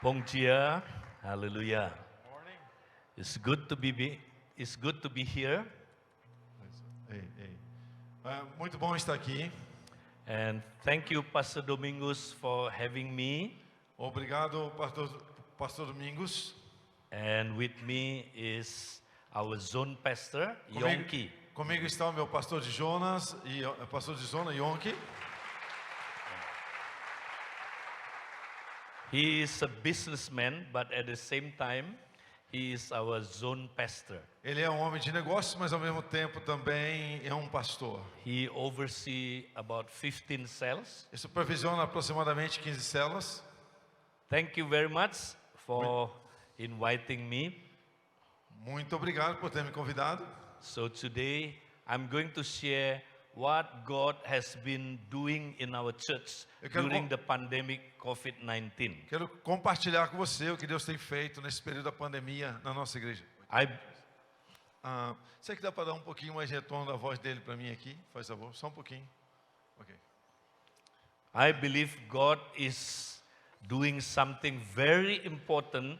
Bom dia, hallelujah. It's good to be here, Muito bom estar aqui. and thank you, Pastor Domingos, for having me. Obrigado, Pastor Domingos. And with me is our zone pastor, Yonki. Comigo está o meu pastor de Jonas e pastor de zona Yonki. He is a businessman, but at the same time, he is our zone pastor. Ele é um homem de negócios, mas ao mesmo tempo também é um pastor. He oversees about 15 cells. Ele supervisiona aproximadamente 15 células. Thank you very much for inviting me. Muito obrigado por ter me convidado. So today, I'm going to share what God has been doing in our church during the pandemic COVID-19. Quero compartilhar com você o que Deus tem feito nesse período da pandemia na nossa igreja. Será que dá para dar um pouquinho mais de retorno da voz dele para mim aqui? Faz favor, só um pouquinho. Ok. I believe God is doing something very important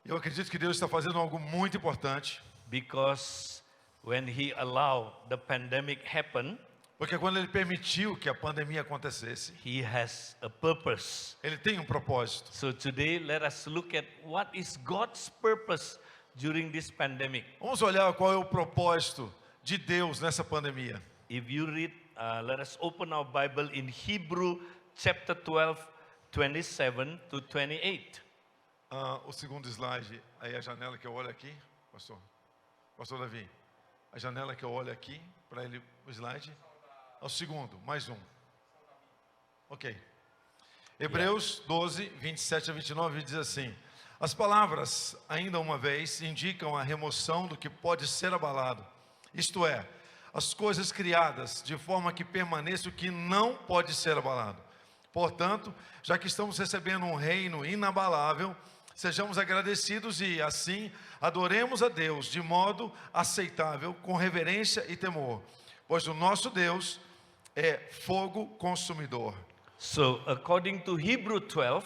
Eu acredito que Deus está fazendo algo muito importante. because when He allowed the pandemic happen, Porque quando Ele permitiu que a pandemia acontecesse, He has a purpose. Ele tem um propósito. So today, let us look at what is God's purpose during this pandemic. Vamos olhar qual é o propósito de Deus nessa pandemia. If you read, let us open our Bible in Hebrew chapter 12, 27 to 28. O segundo slide, aí a janela que eu olho aqui, Pastor Davi, a janela que eu olho aqui, para ele, o slide, é o segundo, mais um. Ok. Hebreus 12, 27 a 29 diz assim: as palavras, ainda uma vez, indicam a remoção do que pode ser abalado, isto é, as coisas criadas, de forma que permaneça o que não pode ser abalado. Portanto, já que estamos recebendo um reino inabalável, sejamos agradecidos e, assim, adoremos a Deus de modo aceitável, com reverência e temor, pois o nosso Deus é fogo consumidor. So, according to Hebrew 12,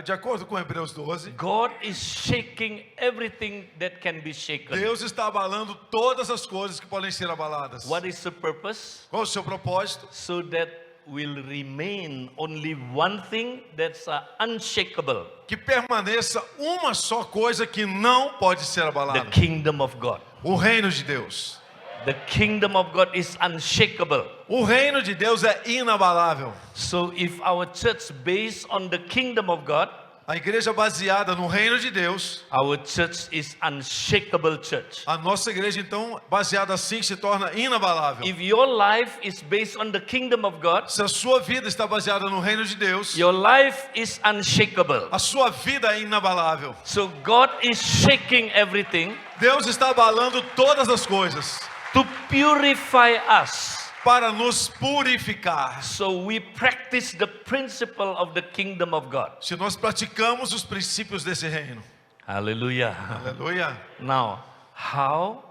De acordo com Hebreus 12, God is shaking everything that can be shaken. Deus está abalando todas as coisas que podem ser abaladas. What is the purpose? Qual é o seu propósito? So that will remain only one thing that's unshakable, Que permaneça uma só coisa que não pode ser the abalada: kingdom of God. o reino de Deus. The kingdom of God is unshakable. O reino de Deus é inabalável. So if our church based on the kingdom of God, A igreja baseada no reino de Deus, our church is unshakable church. a nossa igreja então, baseada assim, se torna inabalável. If your life is based on the kingdom of God, Se a sua vida está baseada no reino de Deus, your life is unshakable. a sua vida é inabalável. So God is shaking everything Deus está abalando todas as coisas to purify us. para nos purificar. So we practice the principle of the kingdom of God. Se nós praticamos os princípios desse reino. Hallelujah. Aleluia. Now, how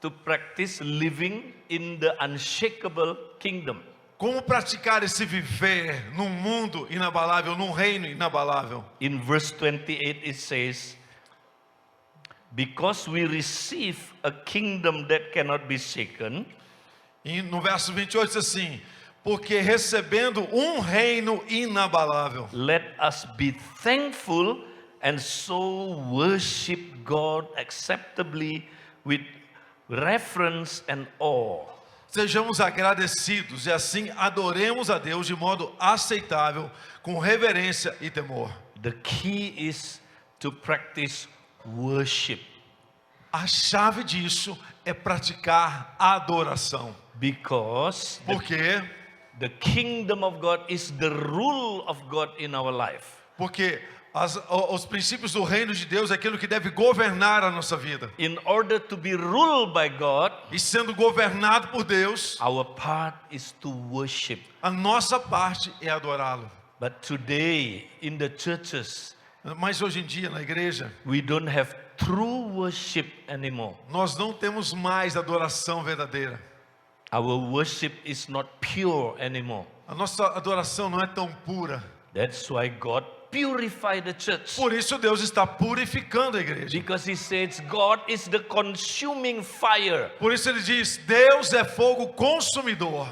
to practice living in the unshakable kingdom? Como praticar esse viver num mundo inabalável, num reino inabalável? In verse 28 it says, because we receive a kingdom that cannot be shaken, E no verso 28 diz assim: porque recebendo um reino inabalável, let us be thankful and so worship God acceptably with reverence and awe. sejamos agradecidos e assim adoremos a Deus de modo aceitável, com reverência e temor. The key is to practice worship. A chave disso é praticar a adoração. Because Porque the kingdom of God is the rule of God in our life. os princípios do reino de Deus é aquilo que deve governar a nossa vida. In order to be ruled by God, E sendo governado por Deus, our part is to worship. a nossa parte é adorá-lo. But today, in the churches, Mas hoje em dia na igreja, we don't have true worship anymore. nós não temos mais adoração verdadeira. Our worship is not pure anymore. A nossa adoração não é tão pura. That's why God purify the church. Por isso Deus está purificando a igreja. Because he says God is the consuming fire. Por isso ele diz, Deus é fogo consumidor.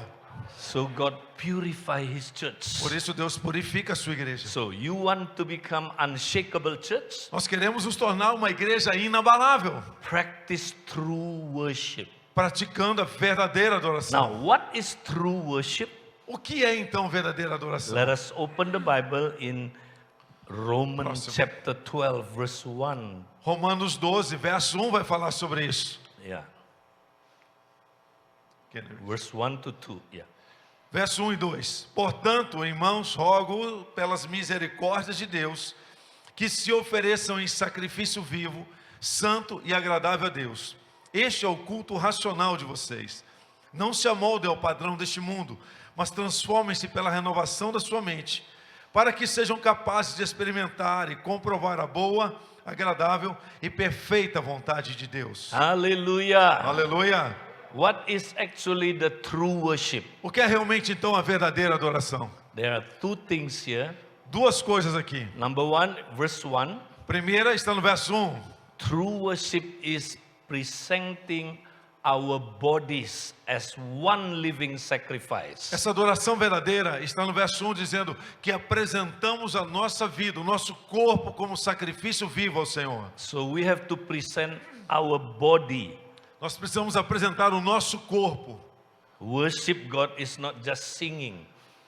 So God purify his church. Por isso Deus purifica a sua igreja. So you want to become unshakable church? Nós queremos nos tornar uma igreja inabalável, Practice true worship. praticando a verdadeira adoração. Now, what is true worship? O que é então verdadeira adoração? Let us open the Bible in Romans Próximo. chapter 12, verse 1. Romanos 12, verso 1 vai falar sobre isso. Yeah, verse 1 to 2. Yeah. Verso 1 e 2. Portanto, irmãos, rogo pelas misericórdias de Deus, que se ofereçam em sacrifício vivo, santo e agradável a Deus. Este é o culto racional de vocês. Não se amoldem ao padrão deste mundo, mas transformem-se pela renovação da sua mente, para que sejam capazes de experimentar e comprovar a boa, agradável e perfeita vontade de Deus. Hallelujah. Aleluia! What is actually the true worship? O que é realmente então a verdadeira adoração? There are two things here. Duas coisas aqui. Number 1, verse 1. Primeira está no verso 1. True worship is presenting our bodies as one living sacrifice. Essa adoração verdadeira está no verso 1 dizendo que apresentamos a nossa vida, o nosso corpo como sacrifício vivo ao Senhor. So we have to present our body. Nós precisamos apresentar o nosso corpo. Worship God is not just singing.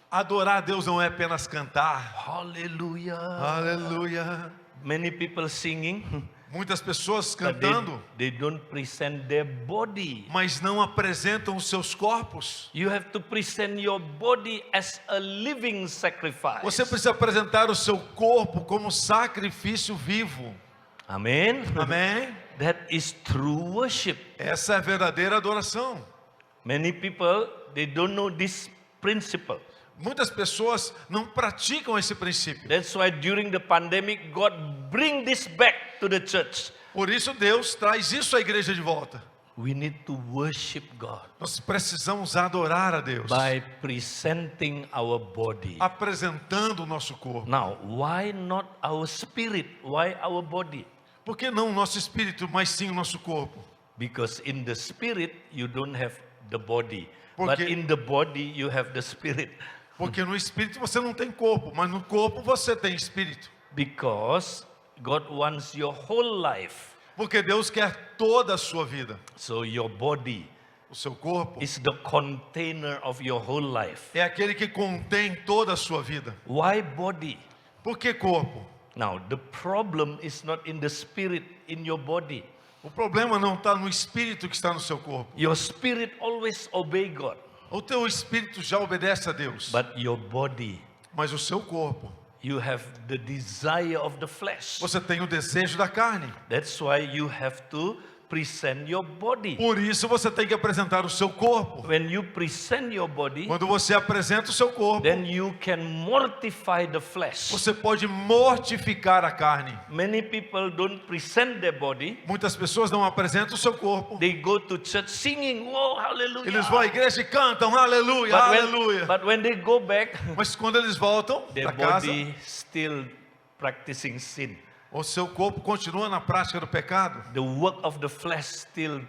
Adorar a Deus não é apenas cantar. Hallelujah. Aleluia. Many people singing, Muitas pessoas but cantando, they don't present their body. mas não apresentam os seus corpos. You have to present your body as a living sacrifice. Você precisa apresentar o seu corpo como sacrifício vivo. Amen. Amém? That is true worship. Essa é a verdadeira adoração. Many people, they don't know this principle. Muitas pessoas não praticam esse princípio. That's why during the pandemic, God bring this back to the church. Por isso Deus traz isso à igreja de volta. We need to worship God Nós precisamos adorar a Deus, by presenting our body. apresentando o nosso corpo. Now, why not our spirit? Why our body? Por que não o nosso espírito, mas sim o nosso corpo? Because in the spirit, you don't have the body. But Porque- in the body, you have the spirit. Porque no espírito você não tem corpo, mas no corpo você tem espírito. Because God wants your whole life. Porque Deus quer toda a sua vida. So your body O seu corpo is the container of your whole life. é aquele que contém toda a sua vida. Why body? Por que corpo? Now, the problem is not in the spirit in your body. O problema não está no espírito que está no seu corpo. Your spirit always obey God. O teu espírito já obedece a Deus, But your body, mas o seu corpo, you have the desire of the flesh. você tem o desejo da carne. That's why you have to present your body. Por isso você tem que apresentar o seu corpo. When you present your body, Quando você apresenta o seu corpo, then you can mortify the flesh. você pode mortificar a carne. Many people don't present their body. Muitas pessoas não apresentam o seu corpo. They go to church singing, oh, hallelujah. Eles vão à igreja e cantam, aleluia, aleluia. But when they go back, Mas quando eles voltam their para casa, body still practicing sin. o seu corpo continua na prática do pecado. The work of the flesh still,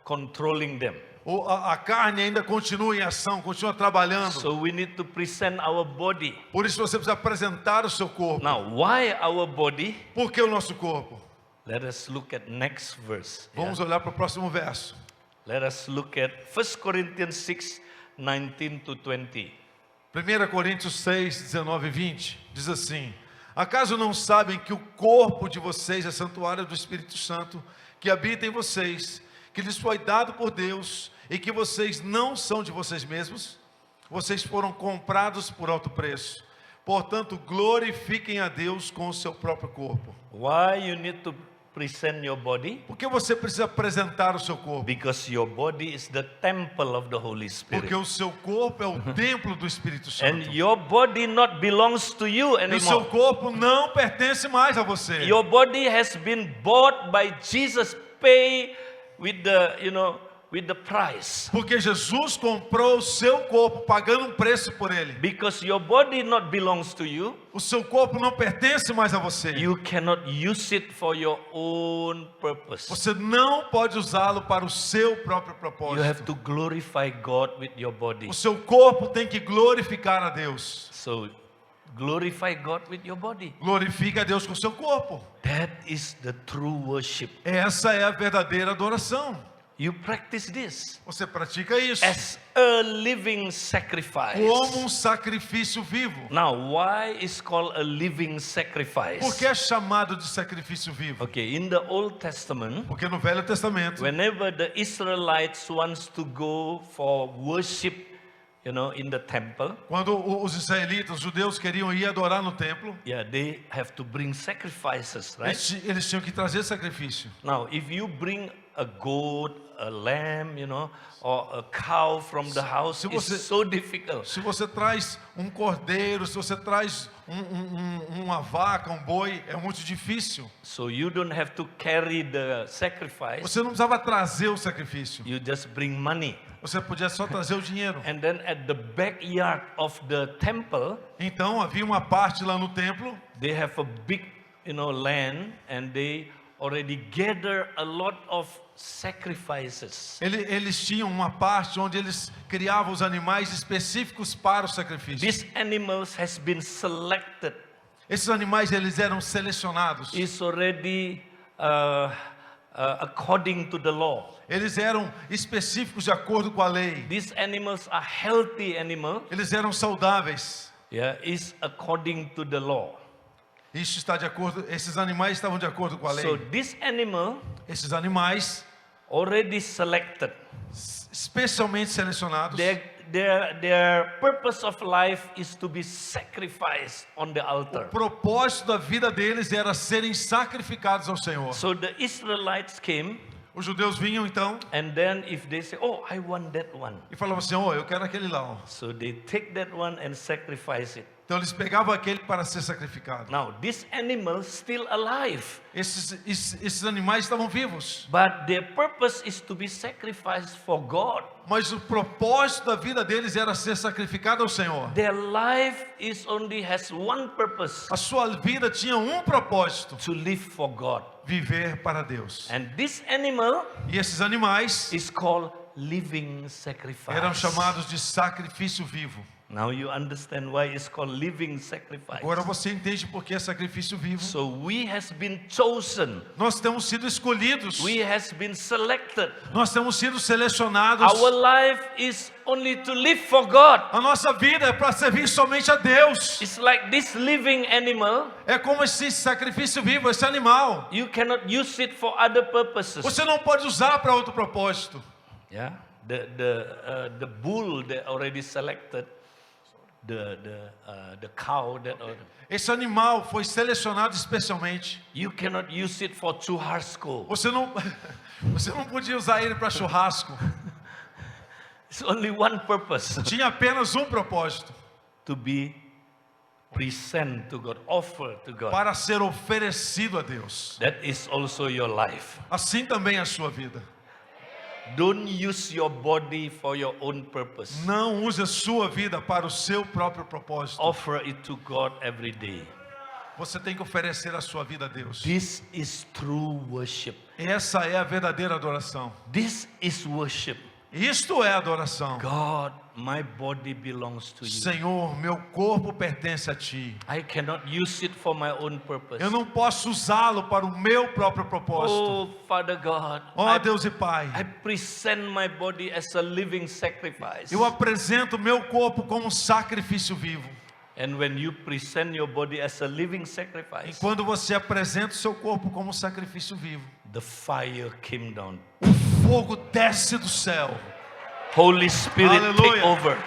controlling them. Ou a carne ainda continua em ação, continua trabalhando. So we need to present our body. Por isso você precisa apresentar o seu corpo. Now, why our body? Por que o nosso corpo? Let us look at next verse. Vamos olhar para o próximo verso. Let us look at 1 Corinthians 6, 19 to 20. 1 Coríntios 6, 19 e 20, diz assim: acaso não sabem que o corpo de vocês é santuário do Espírito Santo, que habita em vocês, que lhes foi dado por Deus, e que vocês não são de vocês mesmos? Vocês foram comprados por alto preço. Portanto, glorifiquem a Deus com o seu próprio corpo. Why you need to present your body? Por que você precisa apresentar o seu corpo? Because your body is the temple of the Holy Spirit. Porque o seu corpo é o templo do Espírito And Santo. your body not belongs to you E o seu anymore. corpo não pertence mais a você. Your body has been bought by Jesus, pay with the, with the price. Porque Jesus comprou o seu corpo, pagando um preço por ele. Because your body not belongs to you, O seu corpo não pertence mais a você. you cannot use it for your own purpose. Você não pode usá-lo para o seu próprio You have propósito. to glorify God with your body. O seu corpo tem que glorificar a Deus. So glorify God with your body. Glorifique a Deus com o seu corpo. That is the true worship. Essa é a verdadeira adoração. You practice this Você pratica isso as a living sacrifice. como um sacrifício vivo. Now, why is called a living sacrifice? Por que é chamado de sacrifício vivo? Okay, in the Old Testament, Porque no Velho Testamento, whenever the Israelites wants to go for worship, in the temple, quando os israelitas, os judeus queriam ir adorar no templo, they have to bring sacrifices, right? eles tinham que trazer sacrifício. Now, if you bring a goat, a lamb, or a cow from the house, Se it's você- so difficult. Se você traz um cordeiro, se você traz uma vaca, um boi, é muito difícil. So you don't have to carry the sacrifice. Você não precisava trazer o sacrifício. You just bring money. Você podia só trazer o dinheiro. And then at the backyard of the temple, Então havia uma parte lá no templo, they have a big, land, and they already gather a lot of sacrifices. eles tinham uma parte onde eles criavam os animais específicos para o sacrifício. These animals has been selected. Esses animais eles eram selecionados. It's already according to the law. Eles eram específicos de acordo com a lei. These animals are healthy animals. Eles eram saudáveis. Is according to the law. Isso está de acordo. Esses animais estavam de acordo com a lei. So this animal Esses animais, already selected. especialmente selecionados, Their purpose of life is to be sacrificed on the o altar. propósito da vida deles era serem sacrificados ao Senhor. So the Israelites came, Os judeus vinham então and then if they say, "Oh, I want that one," e falavam assim: "Oh, eu quero aquele lá." Ó. so they take that one and sacrifice it. Então eles pegavam aquele para ser sacrificado. Now this animal still alive, Esses animais estavam vivos, but their purpose is to be sacrificed for God. mas o propósito da vida deles era ser sacrificado ao Senhor. Their life has one purpose: A sua vida tinha um propósito: to live for God. viver para Deus. And this animal E esses animais is called living sacrifice. eram chamados de sacrifício vivo. Now you understand why it's called living sacrifice. Agora você entende por que é sacrifício vivo. So we has been chosen. Nós temos sido escolhidos. We has been selected. Nós temos sido selecionados. Our life is only to live for God. A nossa vida é para servir somente a Deus. It's like this living animal. É como esse sacrifício vivo, esse animal. You cannot use it for other purposes. Você não pode usar para outro propósito. Yeah. The bull that already selected. The cow that Esse animal foi selecionado especialmente. you cannot use it for churrasco. Você não podia usar ele para churrasco. It's only one purpose: Tinha apenas um propósito: to be present to God, offer to God. para ser oferecido a Deus. That is also your life. Assim também é a sua vida. Don't use your body for your own purpose. Não use a sua vida para o seu próprio propósito. Offer it to God every day. Você tem que oferecer a sua vida a Deus. This is true worship. Essa é a verdadeira adoração. This is worship. Isto é adoração. God, my body belongs to you. Senhor, meu corpo pertence a Ti. I cannot use it for my own purpose. Eu não posso usá-lo para o meu próprio propósito. Oh, Father God, Ó Deus e Pai, I present my body as a living sacrifice. eu apresento o meu corpo como um sacrifício vivo. And when you present your body as a living E sacrifice, quando você apresenta o seu corpo como um sacrifício vivo, the fire came down. o fogo desce do céu. Holy Spirit, Aleluia. take over.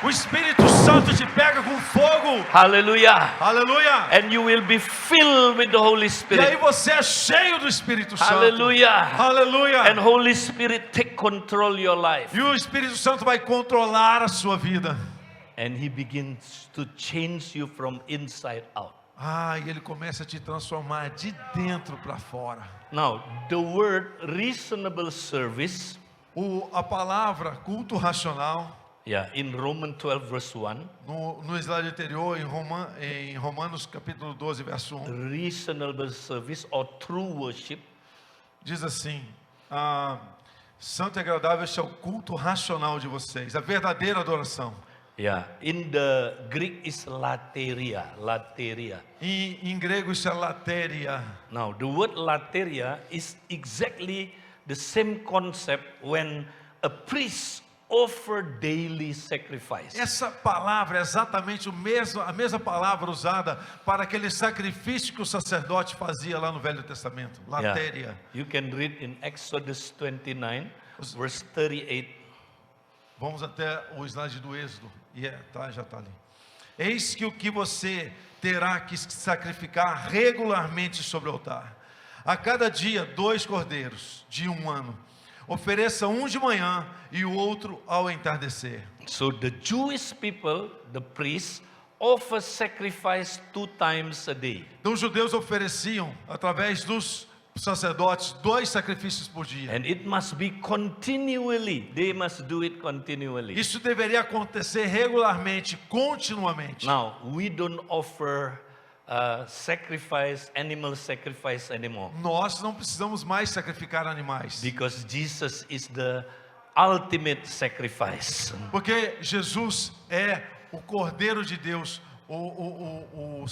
O Espírito Santo te pega com fogo. Hallelujah. Aleluia. And you will be filled with the Holy E aí Spirit. você é cheio do Espírito Santo. Hallelujah. Aleluia. And Holy Spirit take control your life. E o Espírito Santo vai controlar a sua vida. And He begins to change you from inside out. E ele começa a te transformar de dentro para fora. Now, the word reasonable service A palavra culto racional, Yeah, in Romans 12 verse 1, no slide anterior, em Romanos capítulo 12, verso 1, reasonable service or true worship, diz assim: santo e agradável este é o culto racional de vocês, a verdadeira adoração. yeah, in the Greek is lateria, lateria. Em grego isso é lateria. Now, the word lateria is exactly the same concept when a priest offer daily sacrifice. Essa palavra é exatamente a mesma palavra usada para aquele sacrifício que o sacerdote fazia lá no Velho Testamento, Yeah. lateria. You can read in Exodus 29, verse 38. Vamos até o slide do Êxodo. Já está ali. Eis que o que você terá que sacrificar regularmente sobre o altar. A cada dia 2 cordeiros de 1 ano. Ofereça um de manhã e o outro ao entardecer. So the Jewish people, the priests, offer sacrifice 2 times a day. Então os judeus ofereciam, através dos sacerdotes, 2 sacrifícios por dia. And it must be continually. They must do it continually. Isso deveria acontecer regularmente, continuamente. Now, we don't offer animal sacrifice anymore. Nós não precisamos mais sacrificar animais. Because Jesus is the ultimate sacrifice. Porque Jesus é o Cordeiro de Deus, o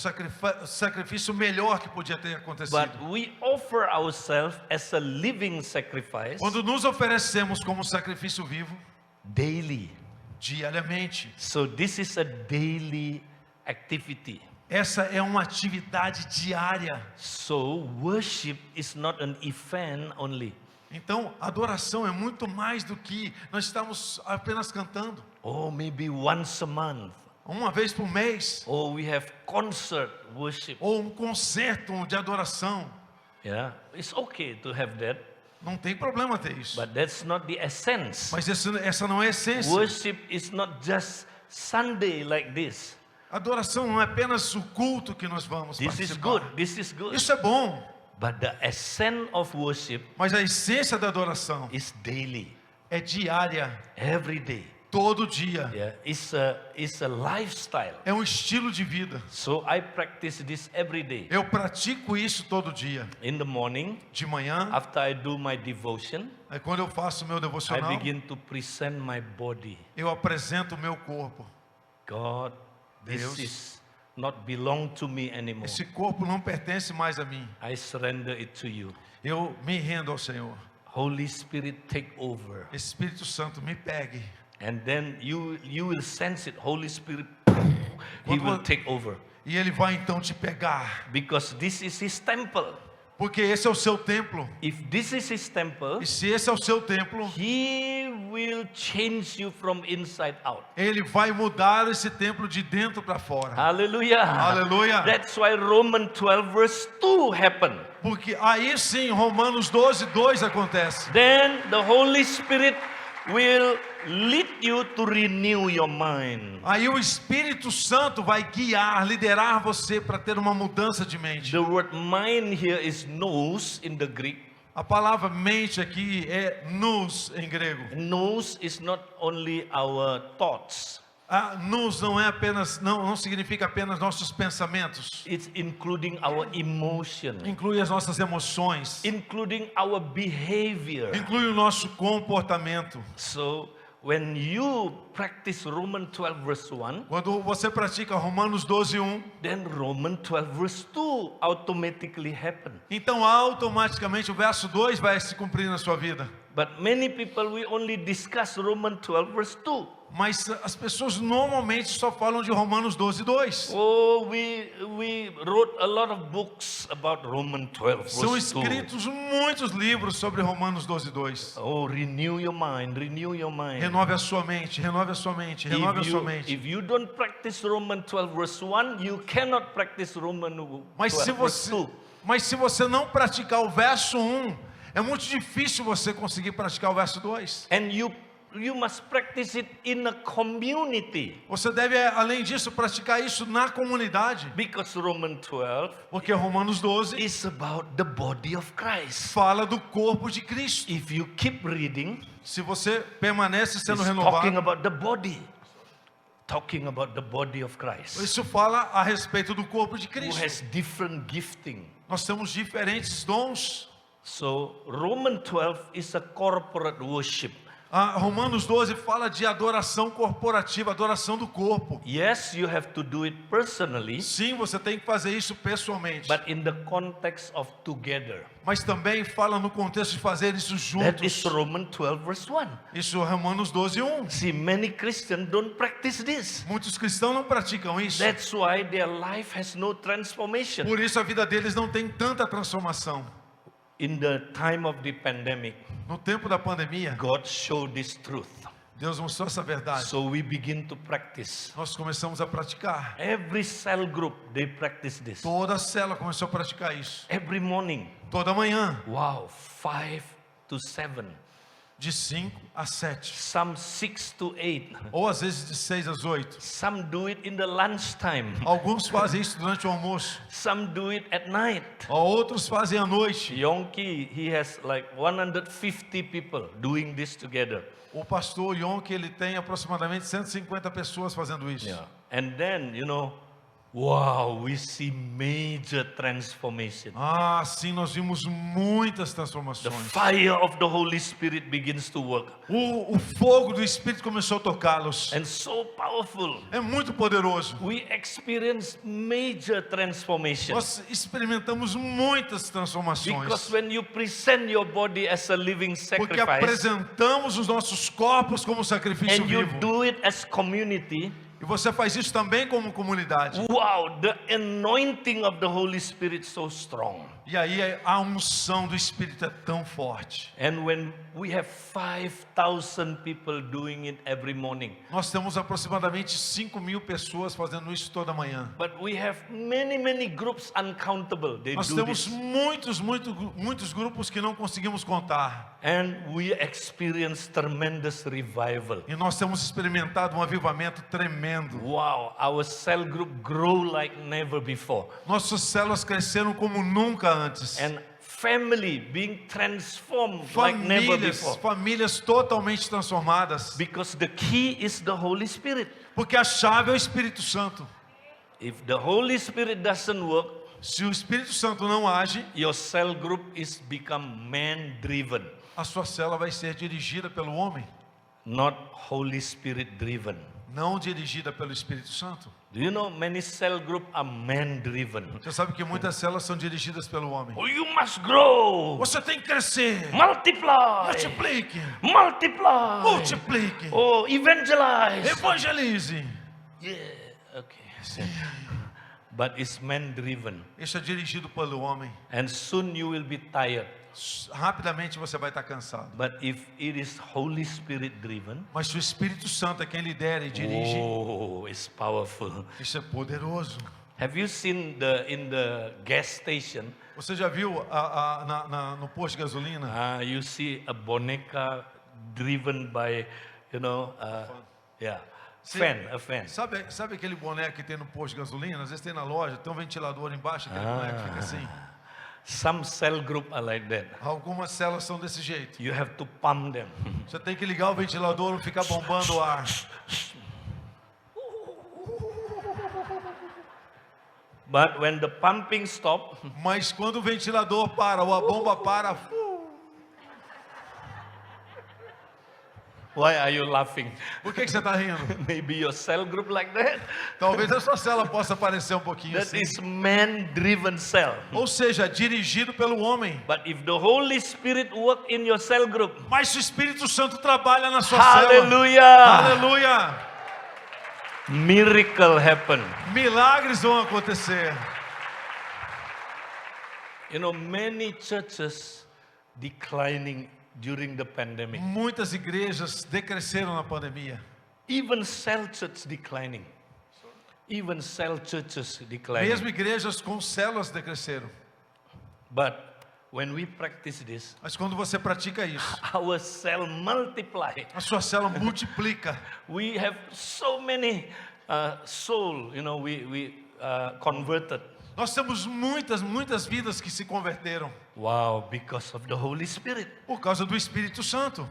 sacrifício melhor que podia ter acontecido. But we offer ourselves as a living sacrifice Quando nos oferecemos como sacrifício vivo, daily. diariamente, So this is a daily activity. essa é uma atividade diária. So worship is not an event only. Então, adoração é muito mais do que nós estamos apenas cantando. Or maybe once a month. Uma vez por mês, Or we have concert worship. ou um concerto de adoração. Yeah, it's okay to have that, Não tem problema ter isso. but that's not the essence. Mas essa não é a essência. Worship is not just Sunday like this. Adoração não é apenas o culto que nós vamos This is participar. good. This is good. Isso é bom, But the essence of worship mas a essência da adoração is daily, é diária, every day. todo dia. Yeah, it's a lifestyle. É um estilo de vida. So I practice this every day. Eu pratico isso todo dia. In the morning, De manhã, after I do my devotion, aí quando eu faço o meu I devocional, begin to present my body. eu apresento o meu corpo. God, Deus, this is not belong to me anymore. esse corpo não pertence mais a mim. I surrender it to you. Eu me rendo ao Senhor. Holy Spirit, take over. Espírito Santo, me pegue. And then you will sense it. Holy Spirit, He Quando will vo- take over. E Ele vai então te pegar. Because this is His temple. Porque esse é o seu templo. If this is His temple, E se esse é o seu templo, He will change you from inside out. Ele vai mudar esse templo de dentro para fora. Hallelujah. Hallelujah. That's why Romans 12 verse 2 happened. Porque aí sim, Romanos 12, 2 acontece. Then the Holy Spirit will lead you to renew your mind. Aí o Espírito Santo vai guiar, liderar você para ter uma mudança de mente. The word mind here is nous in the Greek. A palavra mente aqui é nous em grego. Nous is not only our thoughts. Nous não é apenas, não significa apenas nossos pensamentos. It's including our emotion, Inclui as nossas emoções. including our behavior. Inclui o nosso comportamento. So when you practice Romans 12 verse 1, Quando você pratica Romanos 12, 1, then Romans 12 verse 2 automatically happen. então automaticamente o verso 2 vai se cumprir na sua vida. But many people, we only discuss Romans 12 verse 2. Mas as pessoas normalmente só falam de Romanos 12, 2. Oh, we wrote a lot of books about Romans 12 São verse 2. escritos muitos livros sobre Romanos 12, 2. Oh, renew your mind, renew your mind. Renove a sua mente, renove a sua mente, renove a sua mente. If you don't practice Romans 12 verse 1, you cannot practice Romans 12 Mas verse se 2. você não praticar o verso 1, é muito difícil você conseguir praticar o verso 2. And you you must practice it in a community. Você deve, além disso, praticar isso na comunidade. Because Romans 12 Porque Romanos 12 is about the body of Christ. fala do corpo de Cristo. If you keep reading, Se você permanece sendo it's talking renovado, about the body. Talking about the body of Christ. isso fala a respeito do corpo de Who Cristo. has different gifting. Nós temos diferentes dons. So Romans 12 is a corporate worship. Romanos 12 fala de adoração corporativa, adoração do corpo. Yes, you have to do it personally, Sim, você tem que fazer isso pessoalmente. but in the context of together. Mas também fala no contexto de fazer isso That is juntos. Romans 12 verse 1. Isso é Romanos 12, 1. See, many Christians don't practice this. Muitos cristãos não praticam isso. That's why their life has no transformation. Por isso a vida deles não tem tanta transformação. In the time of the pandemic, No tempo da pandemia, God showed this truth. Deus mostrou essa verdade. So we begin to practice. Nós começamos a praticar. Every cell group, they practice this. Toda a célula começou a praticar isso. Every morning. Toda manhã, Wow, 5 to 7. de 5 a 7. Some 6 to 8. Ou às vezes de 6 às 8. Some do it in the lunchtime. Alguns fazem isso durante o almoço. Some do it at night. Outros fazem à noite. Yonki, he has like 150 people doing this together. O pastor Yonke, ele tem aproximadamente 150 pessoas fazendo isso. And then, wow, we see major transformation. Sim, nós vimos muitas The transformações. fire of the Holy Spirit begins to work. O fogo do Espírito começou a tocá-los. And so powerful. É muito poderoso. We experience major transformation. Nós experimentamos muitas transformações. Because when you present your body as a living Porque sacrifice, apresentamos os nossos corpos como sacrifício and you vivo. do it as community, E você faz isso também como comunidade. wow, the anointing of the Holy Spirit so strong. E aí a unção do Espírito é tão forte. And when we have 5,000 people doing it every morning, Nós temos aproximadamente 5.000 pessoas fazendo isso toda manhã. but we have many groups uncountable. They Nós do temos this. muitos grupos que não conseguimos contar. And we experience tremendous revival. E nós temos experimentado um avivamento tremendo. Wow, our cell group grow like never before. Nossas células cresceram como nunca antes. And family being transformed like never before. Famílias totalmente transformadas. Because the key is the Holy Spirit. Porque a chave é o Espírito Santo. If the Holy Spirit doesn't work, Se o Espírito Santo não age, your cell group is become man-driven, a sua célula vai ser dirigida pelo homem, not Holy Spirit driven. não dirigida pelo Espírito Santo. Do you know many cell group are man-driven? Você sabe que muitas células são dirigidas pelo homem. Oh, you must grow, Você tem que crescer. multiply, Multiplique. multiply. Multiplique. Oh, evangelize. Evangelize. Yeah, okay. But it's man-driven, Isso é dirigido pelo homem. and soon you will be tired. Rapidamente você vai estar cansado. But if it is Holy Spirit driven, Mas se o Espírito Santo é quem lidera e dirige, oh, it's powerful. isso é poderoso. Have you seen in the gas station? Você já viu no posto de gasolina? You see a boneca driven by, yeah, a fan. Sabe aquele boneco que tem no posto de gasolina? Às vezes tem na loja, tem um ventilador embaixo, aquele boneco fica assim. Some cell group are like that. Algumas células são desse jeito. You have to pump them. Você tem que ligar o ventilador e ficar bombando o ar. But when the pumping stop, Mas quando o ventilador para ou a bomba para, why are you laughing? por que você está rindo? Maybe your cell group like that. Talvez a sua célula possa parecer um pouquinho That assim. is man-driven cell. Ou seja, dirigido pelo homem. But if the Holy Spirit work in your cell group, Mas se o Espírito Santo trabalha na sua célula, hallelujah, aleluia, miracle happen. milagres vão acontecer. Many churches declining during the pandemic. Muitas igrejas decresceram na pandemia. Even cell churches declining. Even cell churches declining. Mesmo igrejas com células decresceram. But when we practice this, Mas quando você pratica isso, our cell multiply. a sua célula multiplica. We have so many soul, we converted. Nós temos muitas vidas que se converteram Wow, because of the Holy Spirit. por causa do Espírito Santo.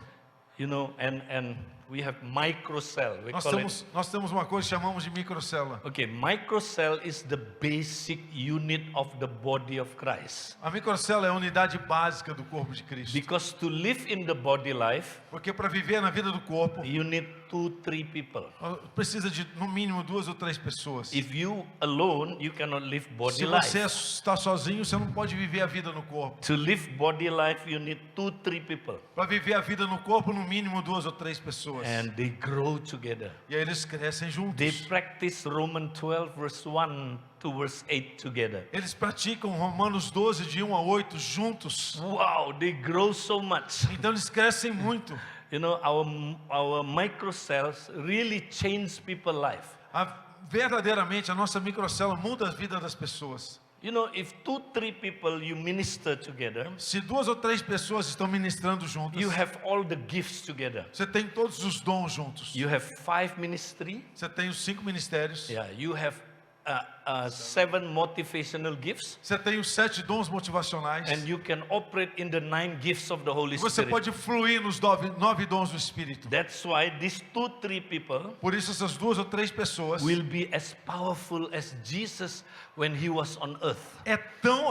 And we have microcell. We Nós call it. temos uma coisa que chamamos de microcélula. Okay, microcell is the basic unit of the body of Christ. A microcélula é a unidade básica do corpo de Cristo. Because to live in the body life, Porque para viver na vida do corpo, you need 2-3 people. precisa de no mínimo 2 ou 3 pessoas. If you alone, you cannot live body Se você life. está sozinho, você não pode viver a vida no corpo. To live body life, you need 2-3 people. Para viver a vida no corpo, no mínimo 2 ou 3 pessoas. And they grow together. E aí eles crescem They juntos. practice Romans 12 verse 1 to verse 8 together. Eles praticam Romanos 12, de 1 a 8, juntos. Wow, they grow so much. Então eles crescem muito. Our microcells really change people's life. Verdadeiramente, a nossa microcélula muda a vida das pessoas. If 2-3 people you minister together, Se 2 ou 3 pessoas estão ministrando juntas, you have all the gifts together. você tem todos os dons juntos. You have 5 ministry. Você tem os 5 ministérios. Yeah, you have 7 motivational gifts, Você tem os 7 dons motivacionais. and you can operate in the 9 gifts of the Holy Você Spirit. pode fluir nos 9 dons do Espírito. That's why these 2-3 people Por isso essas 2 ou 3 pessoas will be as powerful as Jesus when he was on earth.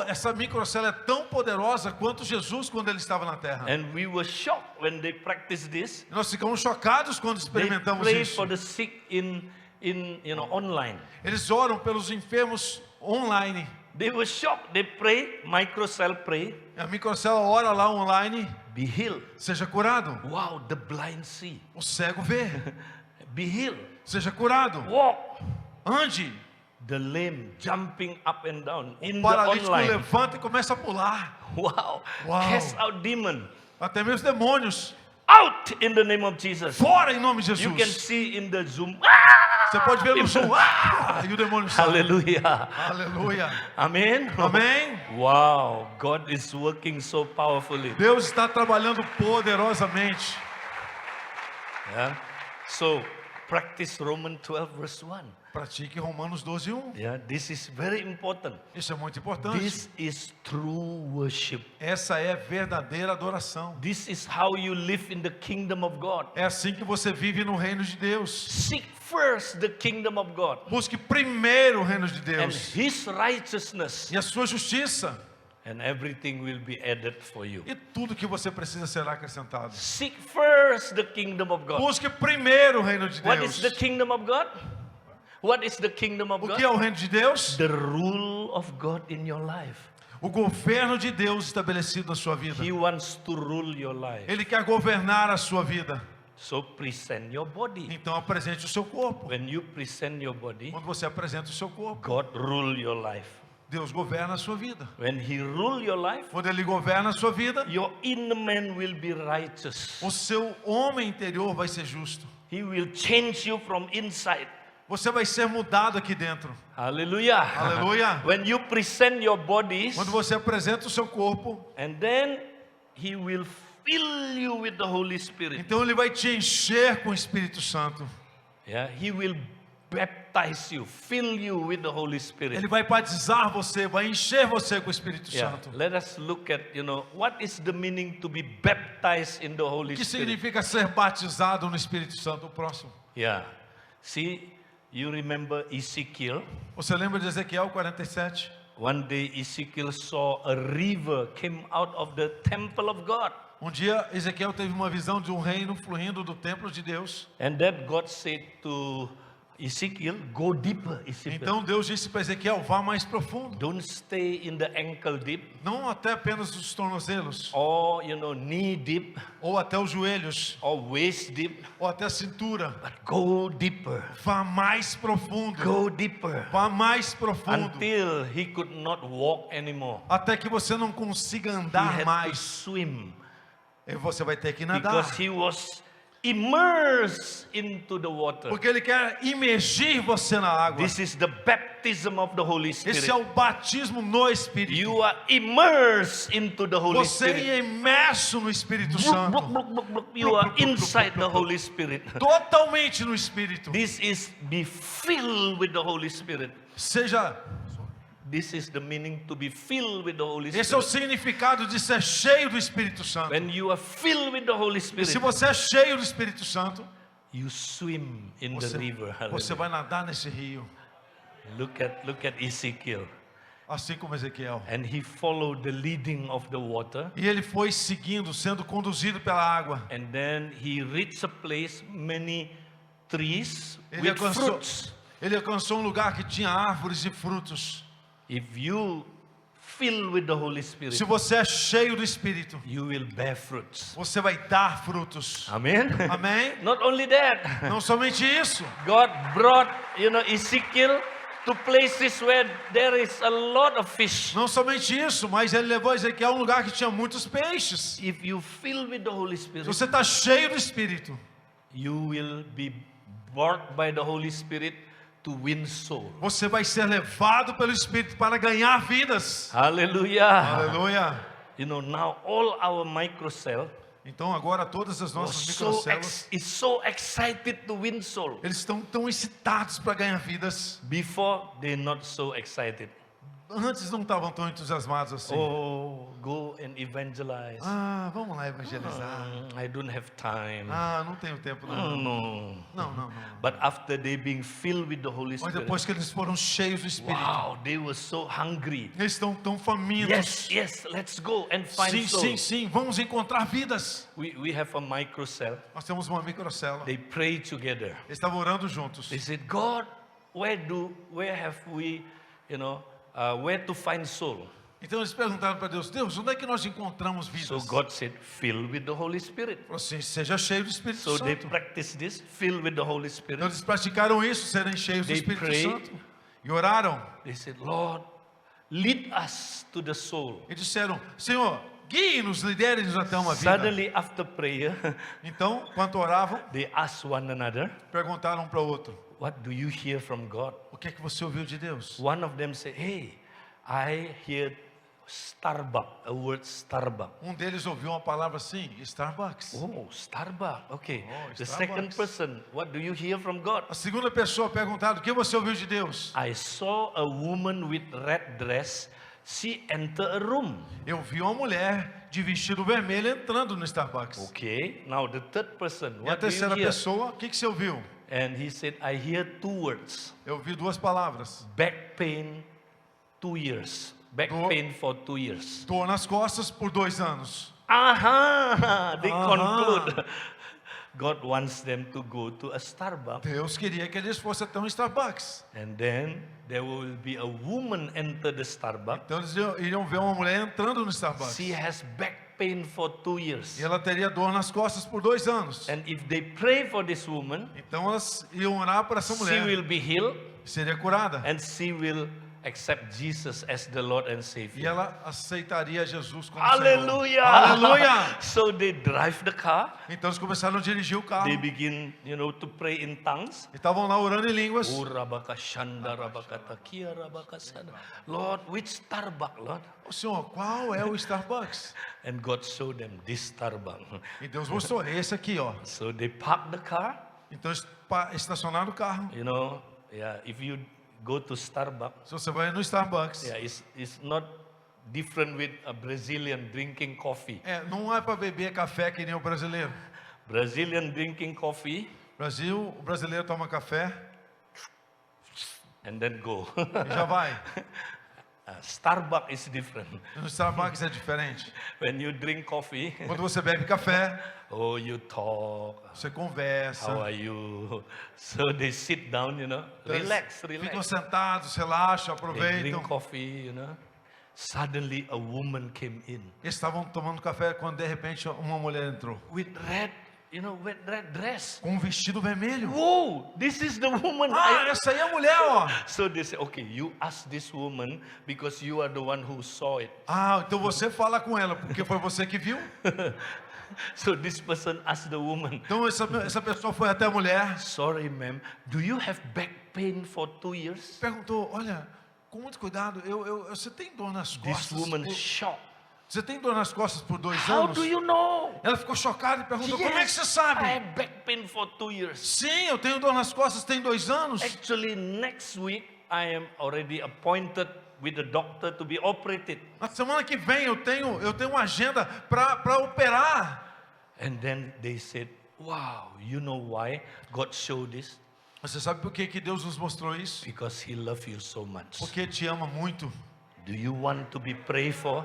essa microcélula é tão poderosa quanto Jesus quando ele estava na terra. And we were shocked when they practiced this. Nós ficamos chocados quando They experimentamos pray isso. for the sick in online. Eles oram pelos enfermos online. They were shocked. They pray, microcell pray, A microcélula ora lá online, be healed. seja curado. Wow, the blind see. O cego vê, Be healed. seja curado. Walk. Ande. The lame jumping up and down in O the paralítico online. levanta e começa a pular. Wow. Wow. Cast out demon. Até mesmo demônios. Out in the name of Jesus. Fora em nome de You can Jesus. see in the Zoom. Você pode ver no Zoom. E o demônio sai. Hallelujah. Aleluia. Amen. Amém? Wow. God is working so powerfully. Deus está trabalhando poderosamente. Yeah. So practice Romans 12 verse 1. Pratique Romanos 12:1. Yeah. This is very important. Isso é muito importante. This is true worship. Essa é verdadeira adoração. This is how you live in the kingdom of God. É assim que você vive no reino de Deus. Seek first the kingdom of God Busque primeiro o reino de and Deus his righteousness, e a sua justiça. and everything will be added for you. E tudo que você precisa será acrescentado. Seek first the kingdom of God. Busque primeiro o reino de What is Deus. the kingdom of God? What is the kingdom of O God? que é o reino de Deus? The rule of God in your life. O governo de Deus estabelecido na sua vida. He wants to rule your life. Ele quer governar a sua vida. So present your body. Então apresente o seu corpo. When you present your body, Quando você apresenta o seu corpo, God rule your life. Deus governa a sua vida. When he rule your life, Quando Ele governa a sua vida, your inner man will be righteous. o seu homem interior vai ser justo. He will change you from inside. Você vai ser mudado aqui dentro. Hallelujah. Aleluia. When you present your bodies, Quando você apresenta o seu corpo, and then he will fill you with the Holy Spirit. então Ele vai te encher com o Espírito Santo. Yeah, he will baptize you, fill you with the Holy Spirit. Ele vai batizar você, vai encher você com o Espírito Yeah. Santo. Let us look at, what is the meaning to be baptized in the Holy O que Spirit? significa ser batizado no Espírito Santo? O próximo. Yeah. See, you remember Ezekiel? Você lembra de Ezequiel 47? One day Ezekiel saw a river came out of the temple of God. Um dia Ezequiel teve uma visão de um reino fluindo do templo de Deus. And that God said to Ezekiel, go deeper, Ezekiel. Então Deus disse para Ezequiel, vá mais profundo. Don't stay in the ankle deep Não até apenas os tornozelos, or, knee deep ou até os joelhos, or waist deep, ou até a cintura. but go deeper. Vá mais profundo. Go deeper. Vá mais profundo. Until he could not walk anymore. Até que você não consiga He andar had to mais. swim E você vai ter que nadar. because he was immerse into the water. Porque Ele quer imergir você na água. This is the baptism of the Holy Spirit. Esse é o batismo no Espírito. You are immersed into the Holy Você Spirit. é imerso no Espírito Santo. You are inside the Holy Spirit. Totalmente no Espírito. This is be filled with the Holy Spirit. Seja, This is the meaning to be filled with the Holy esse é o Spirit. significado de ser cheio do Espírito Santo. When you are filled with the Holy E se Spirit, você é cheio do Espírito Santo, you swim in the você, river. você vai nadar nesse rio. Look at Ezekiel. Assim como Ezequiel. And he followed the leading of the water. E ele foi seguindo, sendo conduzido pela água. And then he reached a place, many trees Ele with alcançou, fruits. ele alcançou um lugar que tinha árvores e frutos. If you fill with the Holy Spirit, Se você é cheio do Espírito, you will bear fruits. você vai dar frutos. Amen. Amém? Not only that, Não somente isso. God brought, Ezekiel to places where there is a lot of fish. Não somente isso, mas ele levou Ezequiel a um lugar que tinha muitos peixes. If you fill with the Holy Se Spirit, você está cheio do Espírito, you will be brought by the Holy Spirit to win soul. você vai ser levado pelo Espírito para ganhar vidas. Hallelujah. Aleluia. Now all our microcell Então agora todas as was nossas so microcélulas, is so excited to win soul. eles estão tão excitados para ganhar vidas. Before they're not so excited. Antes não estavam tão entusiasmados assim. Oh, go and evangelize. Ah, vamos lá evangelizar. I don't have time. Ah, não tenho tempo No, não. no. Não. But after they being filled with the Holy Mas Spirit, depois que eles foram cheios do Espírito, wow, they were so hungry. eles estão tão famintos. Yes, let's go and find Sim, souls. vamos encontrar vidas. We have a microcell. Nós temos uma microcélula. They pray together. Eles estavam orando juntos. They said, God, where have we, where to find soul? Então eles perguntaram para Deus, onde é que nós encontramos So vidas? God said, fill with the Holy Spirit. Falou assim, seja cheio do Espírito So they Santo. practice this, fill with the Holy Então Spirit. eles praticaram isso, serem cheios do They Espírito pray. Santo. E oraram. They said, Lord, lead us to the soul. E disseram, Senhor, guie-nos, lidere-nos até uma vida. Suddenly after prayer, Então, enquanto oravam, they asked one another, perguntaram um para o outro, what do you hear from God? o que é que você ouviu de Deus? One of them said, hey, I hear Starbucks, a word Starbucks. Um deles ouviu uma palavra assim, Starbucks. Oh, Starbucks, okay. Oh, The Starbucks. second person, what do you hear from God? A segunda pessoa perguntaram, o que você ouviu de Deus? I saw a woman with red dress. She entered a room. Eu vi uma mulher de vestido vermelho entrando no Starbucks. Okay, now the third person, E a what do you terceira hear? pessoa, o que você ouviu? And he said, I hear two words. Eu ouvi duas palavras. Back pain, 2 years. Back Dor. pain for 2 years. Dor nas costas por 2 anos. Aha! They Aha. conclude. God wants them to go to a Starbucks. Deus queria que eles fossem até um Starbucks. And then there will be a woman enter the Starbucks. Então eles iriam ver uma mulher entrando no Starbucks. She has back pain for 2 years. E ela teria dor nas costas por 2 anos. And if they pray for this woman, Então elas iam orar para essa she mulher. will be healed Seria curada. and she will accept Jesus as the Lord and E Savior. ela aceitaria Jesus como Hallelujah! Senhor. Aleluia! So they drive the car. Então eles começaram a dirigir o carro. They begin, to pray in tongues. E estavam lá orando em línguas. Lord, which Starbucks, Lord? O Senhor, qual é o Starbucks? And God showed them this Starbucks. E Deus mostrou, esse aqui, ó. So they parked the car. Então eles estacionaram o carro. If you go to Starbucks, Se você vai no Starbucks, it's not different with a Brazilian drinking coffee. não é para beber café que nem o brasileiro. Brazilian drinking coffee O brasileiro toma café and then go. e já vai. Starbucks is different. No Starbucks é diferente. When you drink coffee, Quando você bebe café, you talk. você conversa. How are you? So they sit down, relax. Ficam sentados, relaxam, They aproveitam. drink coffee, Suddenly a woman came in Eles estavam tomando café quando de repente uma mulher entrou. with red dress. Com um vestido vermelho. Whoa, this is the woman. Essa aí é a mulher, ó. So they say, okay, you ask this woman because you are the one who saw it. Então você fala com ela, porque foi você que viu. So this person asked the woman, Então essa pessoa foi até a mulher, sorry ma'am, do you have back pain for 2 years? perguntou, olha, com muito cuidado, você tem dor nas This costas? woman shocked. Você tem dor nas costas por 2 How anos? do you know? Ela ficou chocada e perguntou, como é que você I sabe? have back pain for 2 years. Sim, eu tenho dor nas costas tem 2 anos. Actually, next week I am already appointed with the doctor to be operated. Na semana que vem eu tenho uma agenda para operar. And then they said, wow, you know why God showed this? Você sabe por que Deus nos mostrou isso? Because He loves you so much. Porque te ama muito. Do you want to be prayed for?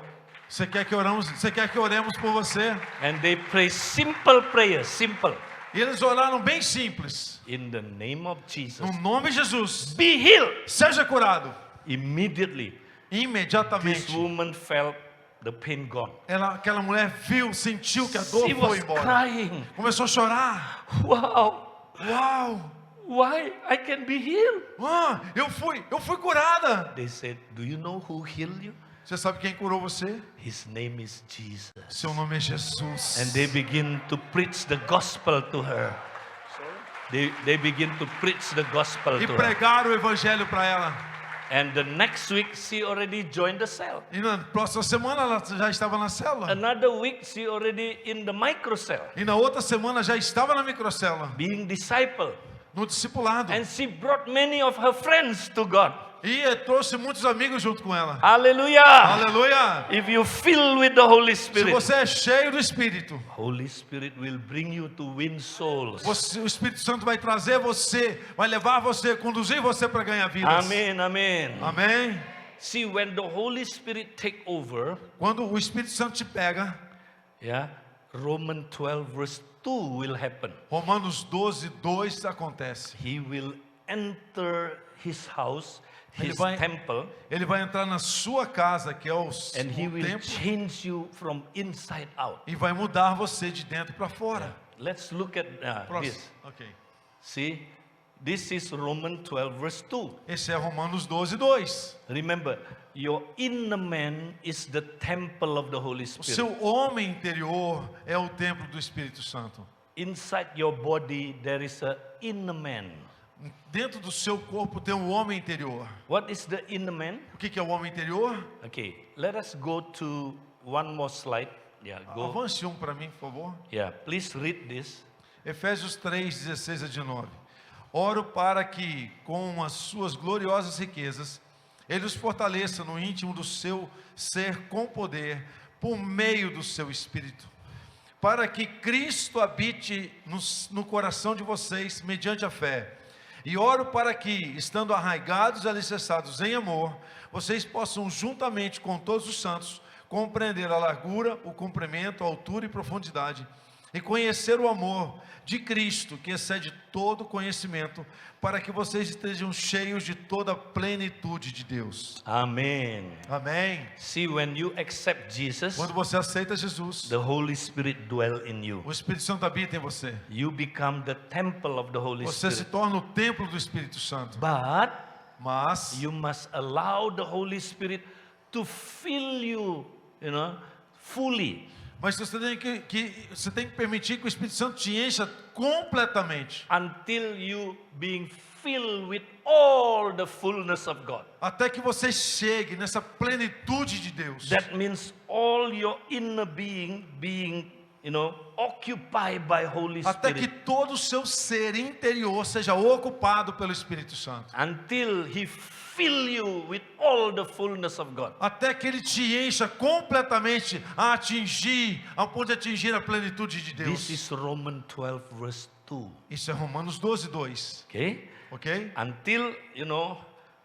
Você quer que oremos por você? And they pray simple prayer, simple. E eles oraram bem simples. In the name of Jesus, No nome de Jesus, be healed. seja curado. Immediately, this Imediatamente. woman felt the pain gone. Aquela mulher sentiu que a dor She foi was embora. crying. Começou a chorar. Wow, Uau! why I can be healed? Eu fui curada. They said, do you know who healed you? Você sabe quem curou você? His name is Jesus. Seu nome é Jesus. And they begin to preach the gospel to her. They begin to preach the gospel E to her. pregaram o evangelho para ela. And the next week she already joined the cell. E na próxima semana ela já estava na célula. Another week she already in the microcell, E na outra semana já estava na microcélula, being disciple. no discipulado. And she brought many of her friends to God. E trouxe muitos amigos junto com ela. Hallelujah. Aleluia! If you fill with the Holy Se Spirit, você é cheio do Espírito, Holy Spirit will bring you to win souls. o Espírito Santo vai trazer você, vai levar você, conduzir você para ganhar vidas. Amen, amen. Amém? See, when the Holy Spirit take over, Quando o Espírito Santo te pega, yeah, Romans 12 verse 2 will happen. Romanos 12, 2 acontece. He will enter his house, Ele his vai- temple, Ele vai entrar na sua casa, que é o and he will templo, change you from inside out. e vai mudar você de dentro para fora. Let's look at Próximo. this. Ok. See, this is Romans 12 verse 2. Esse é Romanos 12, 2. Remember, your inner man is the temple of the Holy O Spirit. seu homem interior é o templo do Espírito Santo. Inside your body, there is a inner man. Dentro do seu corpo tem um homem interior. What is the inner man? O que é o homem interior? Okay, let us go to one more slide. Yeah, go. Avance para mim, por favor. Yeah, please read this. Efésios 3, 16 a 19. Oro para que, com as suas gloriosas riquezas, Ele os fortaleça no íntimo do seu ser com poder, por meio do seu Espírito, para que Cristo habite no coração de vocês, mediante a fé. E oro para que, estando arraigados e alicerçados em amor, vocês possam, juntamente com todos os santos, compreender a largura, o comprimento, a altura e profundidade, e conhecer o amor de Cristo, que excede todo conhecimento, para que vocês estejam cheios de toda a plenitude de Deus. Amen. Amém? See, when you accept Jesus, Quando você aceita Jesus, the Holy Spirit dwell in you. o Espírito Santo habita em você. You become the temple of the Holy Você se Spirit. torna o templo do Espírito Santo. But Mas you must allow the Holy Spirit to fill you, fully. Mas você tem que permitir que o Espírito Santo te encha completamente, Until you being filled with all the fullness of God. até que você chegue nessa plenitude de Deus. That means all your inner being occupied by Holy Até que Spirit. todo o seu ser interior seja ocupado pelo Espírito Santo. Until He fill you with all the fullness of God. Até que Ele te encha completamente ao ponto de atingir a plenitude de This Deus. is Romans 12 verse 2. Isso é Romanos 12, 2. Okay? Ok? Until,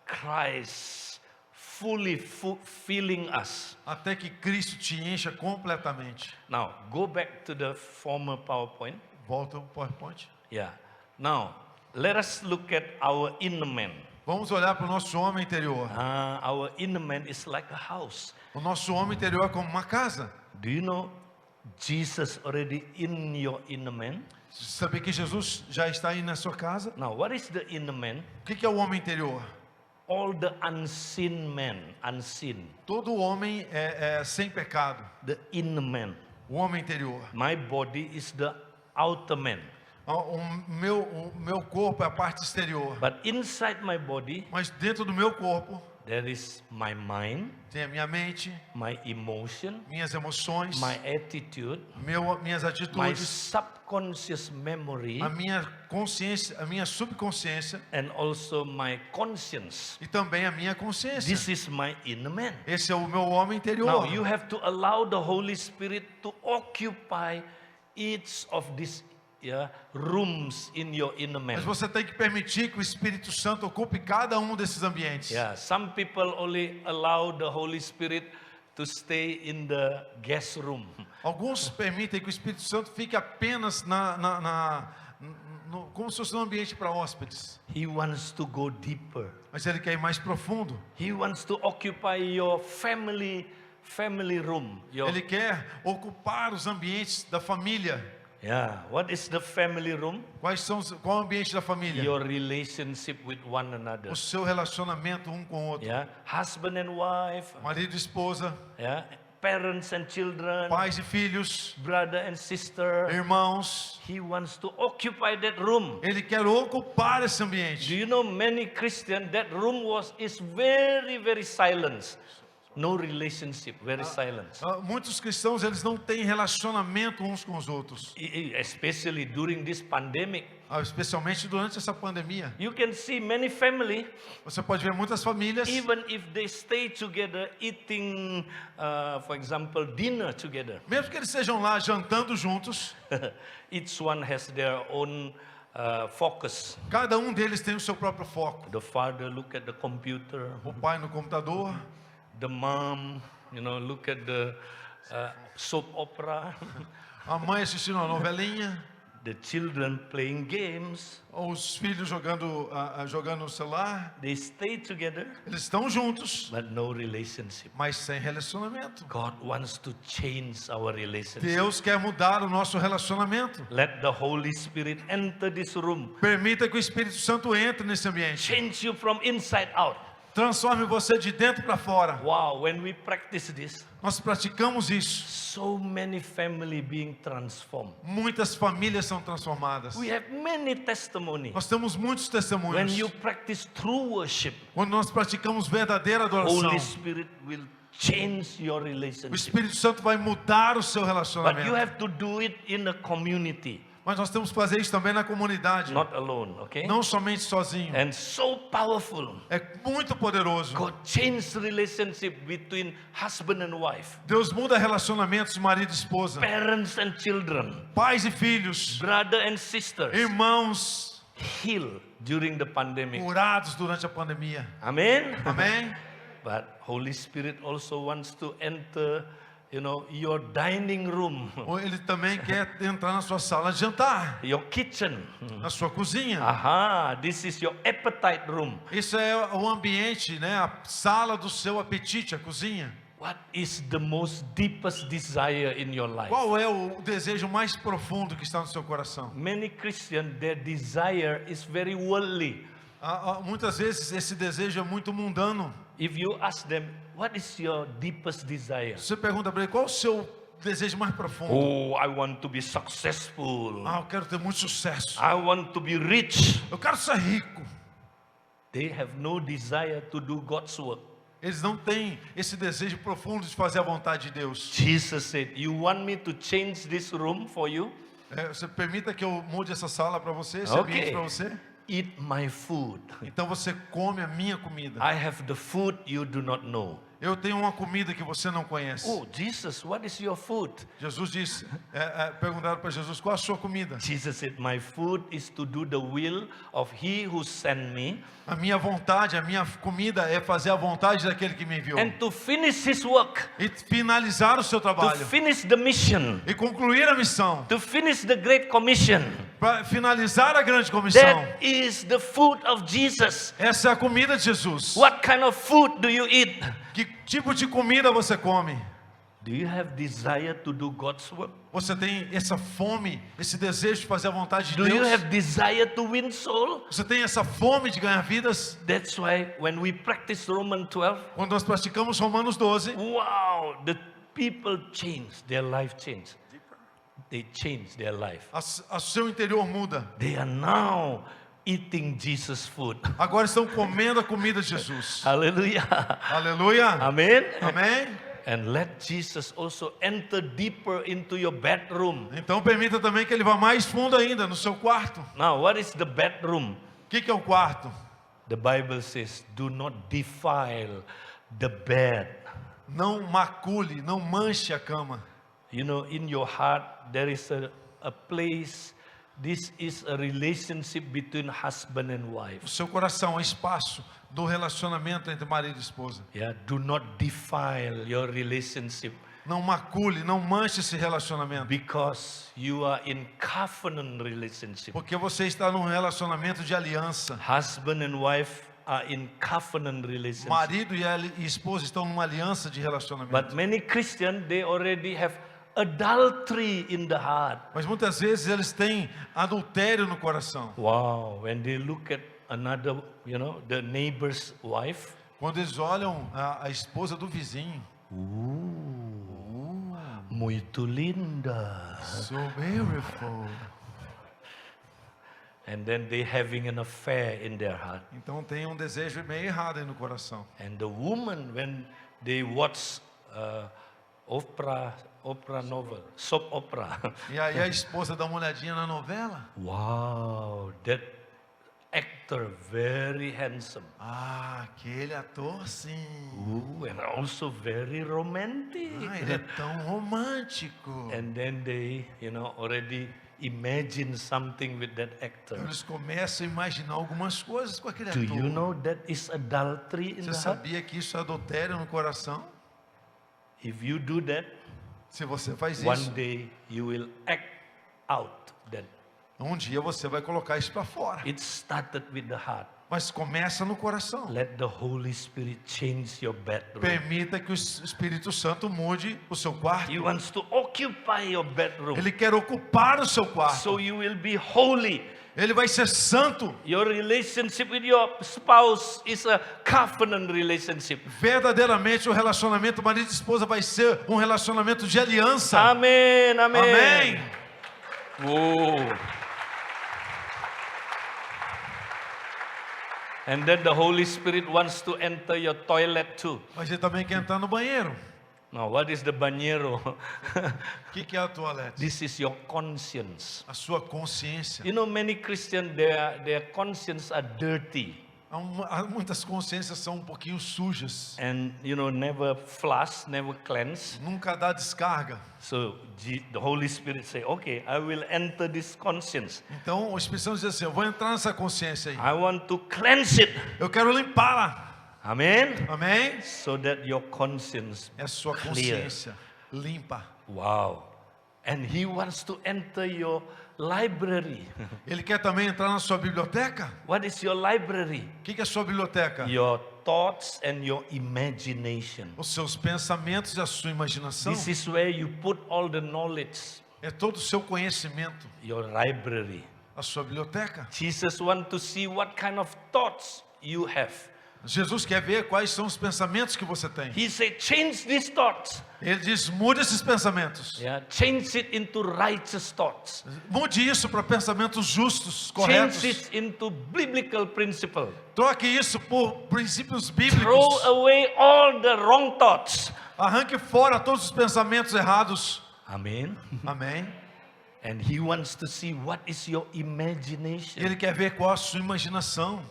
Christ fully filling us. Até que Cristo te encha completamente. Now, go back to the former PowerPoint. Volta o PowerPoint. Yeah. Now, let us look at our inner man. Vamos olhar para o nosso homem interior. Our inner man is like a house. O nosso homem interior é como uma casa. Do you know Jesus already in your inner man? Saber que Jesus já está aí na sua casa? Now, what is the inner man? O que é o homem interior? All the unseen men, unseen. Todo homem é sem pecado. The inner man. O homem interior. My body is the outer man. O meu corpo é a parte exterior. But inside my body, Mas dentro do meu corpo there is my mind, tem a minha mente, my emotion, minhas emoções, my attitude, minhas my atitudes, subconscious memory, a minha consciência, a minha subconsciência and also my conscience. e também a minha consciência. This is my inner man. Esse é o meu homem interior. Now you have to allow the Holy Spirit to occupy each of these rooms in your inner man. Mas você tem que permitir que o Espírito Santo ocupe cada um desses ambientes. Yeah, some people only allow the Holy Spirit to stay in the guest room. Alguns permitem que o Espírito Santo fique apenas como se fosse no ambiente para hóspedes. He wants to go deeper. Mas ele quer ir mais profundo. He wants to occupy your family room. Ele quer ocupar os ambientes da família. Yeah, what is the family room? Qual é o ambiente da família? Your relationship with one another. O seu relacionamento um com o outro. Yeah, husband and wife. Marido e esposa, Yeah, parents and children. pais e filhos, Brother and sister. irmãos. He wants to occupy that room. Ele quer ocupar esse Do ambiente. you know many Christians that room is very silent. No relationship, very silent. Muitos cristãos, eles não têm relacionamento uns com os outros. Especially during this pandemic. Especialmente durante essa pandemia. You can see many family, Você pode ver muitas famílias, even if they stay together eating, for example, dinner together. mesmo que eles estejam lá jantando juntos, Each one has their own focus. cada um deles tem o seu próprio foco. The father look at the computer. O pai no computador, The mom, look at the soap opera. a mãe assistindo uma novelinha, The children playing games. os filhos jogando no celular. They stay together, Eles estão juntos, but no relationship. mas sem relacionamento. God wants to change our relationship. Deus quer mudar o nosso relacionamento. Let the Holy Spirit enter this room. Permita que o Espírito Santo entre nesse ambiente. Change you from inside out. Transforme você de dentro para fora. Wow, when we practice this, Nós praticamos isso. so many family being transformed. Muitas famílias são transformadas. We have many testimony. Nós temos muitos When testemunhos. you practice true worship, Quando nós praticamos verdadeira adoração, Holy Spirit will change your o relationship. Espírito Santo vai mudar o seu But you relacionamento. have to do it in a community, Mas nós temos que fazer isso também na comunidade, not alone, okay? não somente sozinho. And so powerful. É muito poderoso. God changed relationship between husband and wife, Deus muda relacionamentos de marido e esposa, parents and children, pais e filhos, brother and sisters. irmãos Heal during the pandemic. curados durante a pandemia. Amen. Amém? But Holy Spirit also wants to enter, your dining room, Ele também quer entrar na sua sala de jantar, your kitchen. na sua cozinha. Aha, this is your appetite room. Isso é o ambiente, né? A sala do seu apetite, a cozinha. What is the most deepest desire in your life? Qual é o desejo mais profundo que está no seu coração? Many Christians, their desire is very worldly. Muitas vezes esse desejo é muito mundano. If you ask them, what is your deepest desire? Você pergunta para ele, qual é o seu desejo mais profundo? Oh, I want to be successful. Eu quero ter muito sucesso. I want to be rich. Eu quero ser rico. They have no desire to do God's work. Eles não têm esse desejo profundo de fazer a vontade de Deus. Jesus said, you want me to change this room for you? Você permita que eu mude essa sala para você, esse Ok. ambiente para você? Eat my food. Então você come a minha comida. I have the food you do not know. Eu tenho uma comida que você não conhece. Oh, Jesus, what is your food? Jesus disse, perguntaram para Jesus, qual a sua comida? Jesus said, my food is to do the will of he who sent me A minha vontade, a minha comida é fazer a vontade daquele que me enviou. and to finish his work, E finalizar o seu to trabalho. finish the mission, E concluir a missão. to finish the great commission. Para finalizar a grande comissão. That is the food of Jesus. Essa é a comida de Jesus. What kind of food do you eat? Que tipo de comida você come? Do you have desire to do God's work? Você tem essa fome, esse desejo de fazer a vontade de Do you Deus? have desire to win soul? Você tem essa fome de ganhar vidas? That's why when we practice Romans 12, Quando nós praticamos Romanos 12, wow, people change, their life change. They change their life. A seu interior muda. They are now eating Jesus food. Agora estão comendo a comida de Jesus. Hallelujah. Aleluia. Amen. Amém. And let Jesus also enter deeper into your bedroom. Então permita também que ele vá mais fundo ainda no seu quarto. Now, what is the bedroom? O que é o quarto? The Bible says, do not defile the bed. Não macule, não manche a cama. You know, in your heart, there is a place. This is a relationship between husband and wife. O seu coração é espaço do relacionamento entre marido e esposa. Yeah, do not defile your relationship Não macule, não manche esse relacionamento. because you are in covenant relationship. Porque você está num relacionamento de aliança. Husband and wife are in covenant relationship. Marido e esposa estão numa aliança de relacionamento. But many Christians, they already have adultery in the heart. Mas muitas vezes eles têm adultério no coração. Wow, when they look at another, you know, the neighbor's wife, Quando eles olham a esposa do vizinho. muito linda. So beautiful. And then they having an affair in their heart. Então tem um desejo meio errado aí no coração. And the woman, when they watch opera novel, soap opera. E aí a esposa dá uma olhadinha na novela. Wow, that actor very handsome. Ah, aquele ator sim. Ooh, and also very romantic. Ah, ele é tão romântico. And then they, you know, already imagine something with that actor. Eles começam a imaginar algumas coisas com aquele Do ator. you know that is adultery in Você the heart? sabia que isso é adultério no coração? If you do that, Se você faz one isso, day you will act out that. um dia você vai colocar isso para fora. It started with the heart. Mas começa no coração. Let the Holy Spirit change your bedroom. Permita que o Espírito Santo mude o seu quarto. He wants to occupy your bedroom. Ele quer ocupar o seu quarto. So you will be holy. Ele vai ser santo. Your relationship with your spouse is a covenant relationship. Verdadeiramente o relacionamento marido e esposa vai ser um relacionamento de aliança. Amen, amen. Amém. Oh. And then the Holy Spirit wants to enter your toilet too. Mas ele também quer entrar no banheiro. Now, what is the banheiro? O que é a toalete? This is your conscience. A sua consciência. You know, many Christians, their conscience are dirty. Muitas consciências são um pouquinho sujas. And, you know, never flush, never cleanse. Nunca dá descarga. So the Holy Spirit say, okay, I will enter this conscience. Então o Espírito Santo diz assim: eu vou entrar nessa consciência aí. I want to cleanse it. Eu quero limpá-la. Amen. Amém? So that your conscience É a sua clear. consciência limpa. Wow. And he wants to enter your library. Ele quer também entrar na sua biblioteca. What is your library? O que é a sua biblioteca? Your thoughts and your imagination. Os seus pensamentos e a sua imaginação. This is where you put all the knowledge. É todo o seu conhecimento. Your library. A sua biblioteca. Jesus wants to see what kind of thoughts you have. Jesus quer ver quais são os pensamentos que você tem. He said, change these thoughts. Ele diz: mude esses pensamentos. Yeah, change it into righteous thoughts. Mude isso para pensamentos justos, corretos. Change it into biblical principle. Troque isso por princípios Throw bíblicos. away all the wrong thoughts. Arranque fora todos os pensamentos errados. Amen. Amém? And he wants to see what is your E imagination. ele quer ver qual a sua imaginação.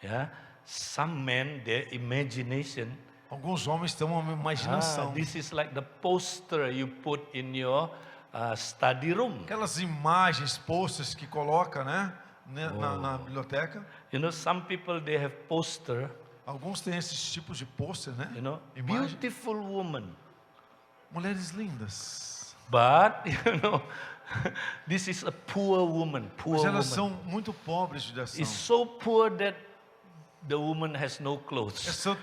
Yeah. Some men, their imagination. Alguns homens têm uma imaginação. This is like the poster you put in your study room. Aquelas imagens, posters que coloca, né? Na biblioteca. You know, some people they have poster. Alguns têm esses tipos de pôster, né? You know, Imagem. beautiful woman. Mulheres lindas. But you know, this is a poor woman. Poor Mas woman. elas são muito pobres de ação. It's so poor that the woman has no clothes. Elas são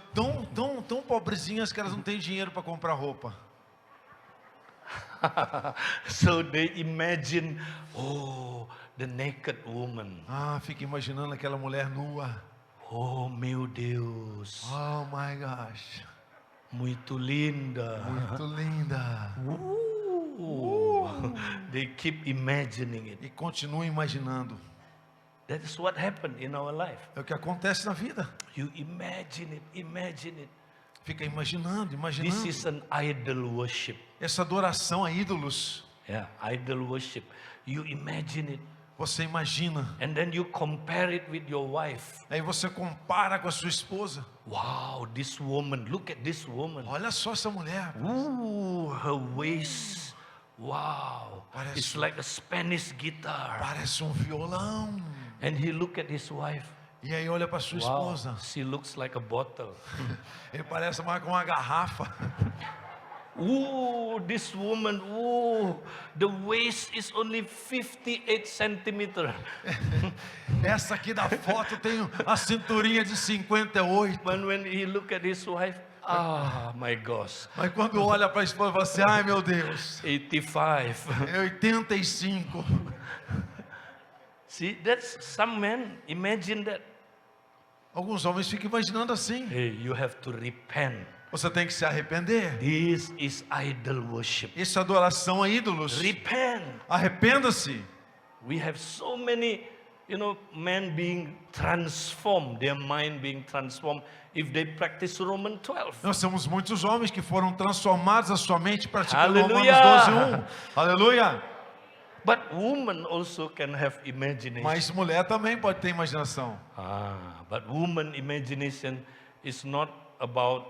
tão pobrezinhas que elas não têm dinheiro para comprar roupa. So they imagine, oh, the naked woman. Ah, fica imaginando aquela mulher nua. Oh, meu Deus. Oh my gosh. Muito linda. Muito linda. They keep imagining it. E continua imaginando. That is what happened in our life. É o que acontece na vida. You imagine it, imagine it. Fica imaginando, This imaginando. is an idol worship. Essa adoração a ídolos. Yeah, idol worship. You imagine it. Você imagina. And then you compare it with your wife. Aí você compara com a sua esposa. Wow, this woman, look at this woman. Olha só essa mulher. Her waist. Wow. Parece- It's like a Spanish guitar. Parece violão. And he look at his wife. E aí olha para sua Wow, esposa. she looks like a bottle. Ele parece mais com uma garrafa. Ooh, this woman, ooh, the waist is only 58 centimeters. Essa aqui da foto tem a cinturinha de 58. But when he look at his wife, ah, my gosh, Mas quando olha para a esposa, fala assim: ai meu Deus, 85. é 85. See, that's some men, imagine that. Alguns homens ficam imaginando assim. Hey, you have to repent. Você tem que se arrepender. This is idol worship. Isso é adoração a ídolos. Repent. Arrependa-se. We have so many, men being transformed, their mind being transformed if they practice Romans 12. Nós temos muitos homens que foram transformados a sua mente praticando Romanos Aleluia. 12:1. Aleluia. But woman also can have imagination. Mas mulher também pode ter imaginação. But woman imagination is not about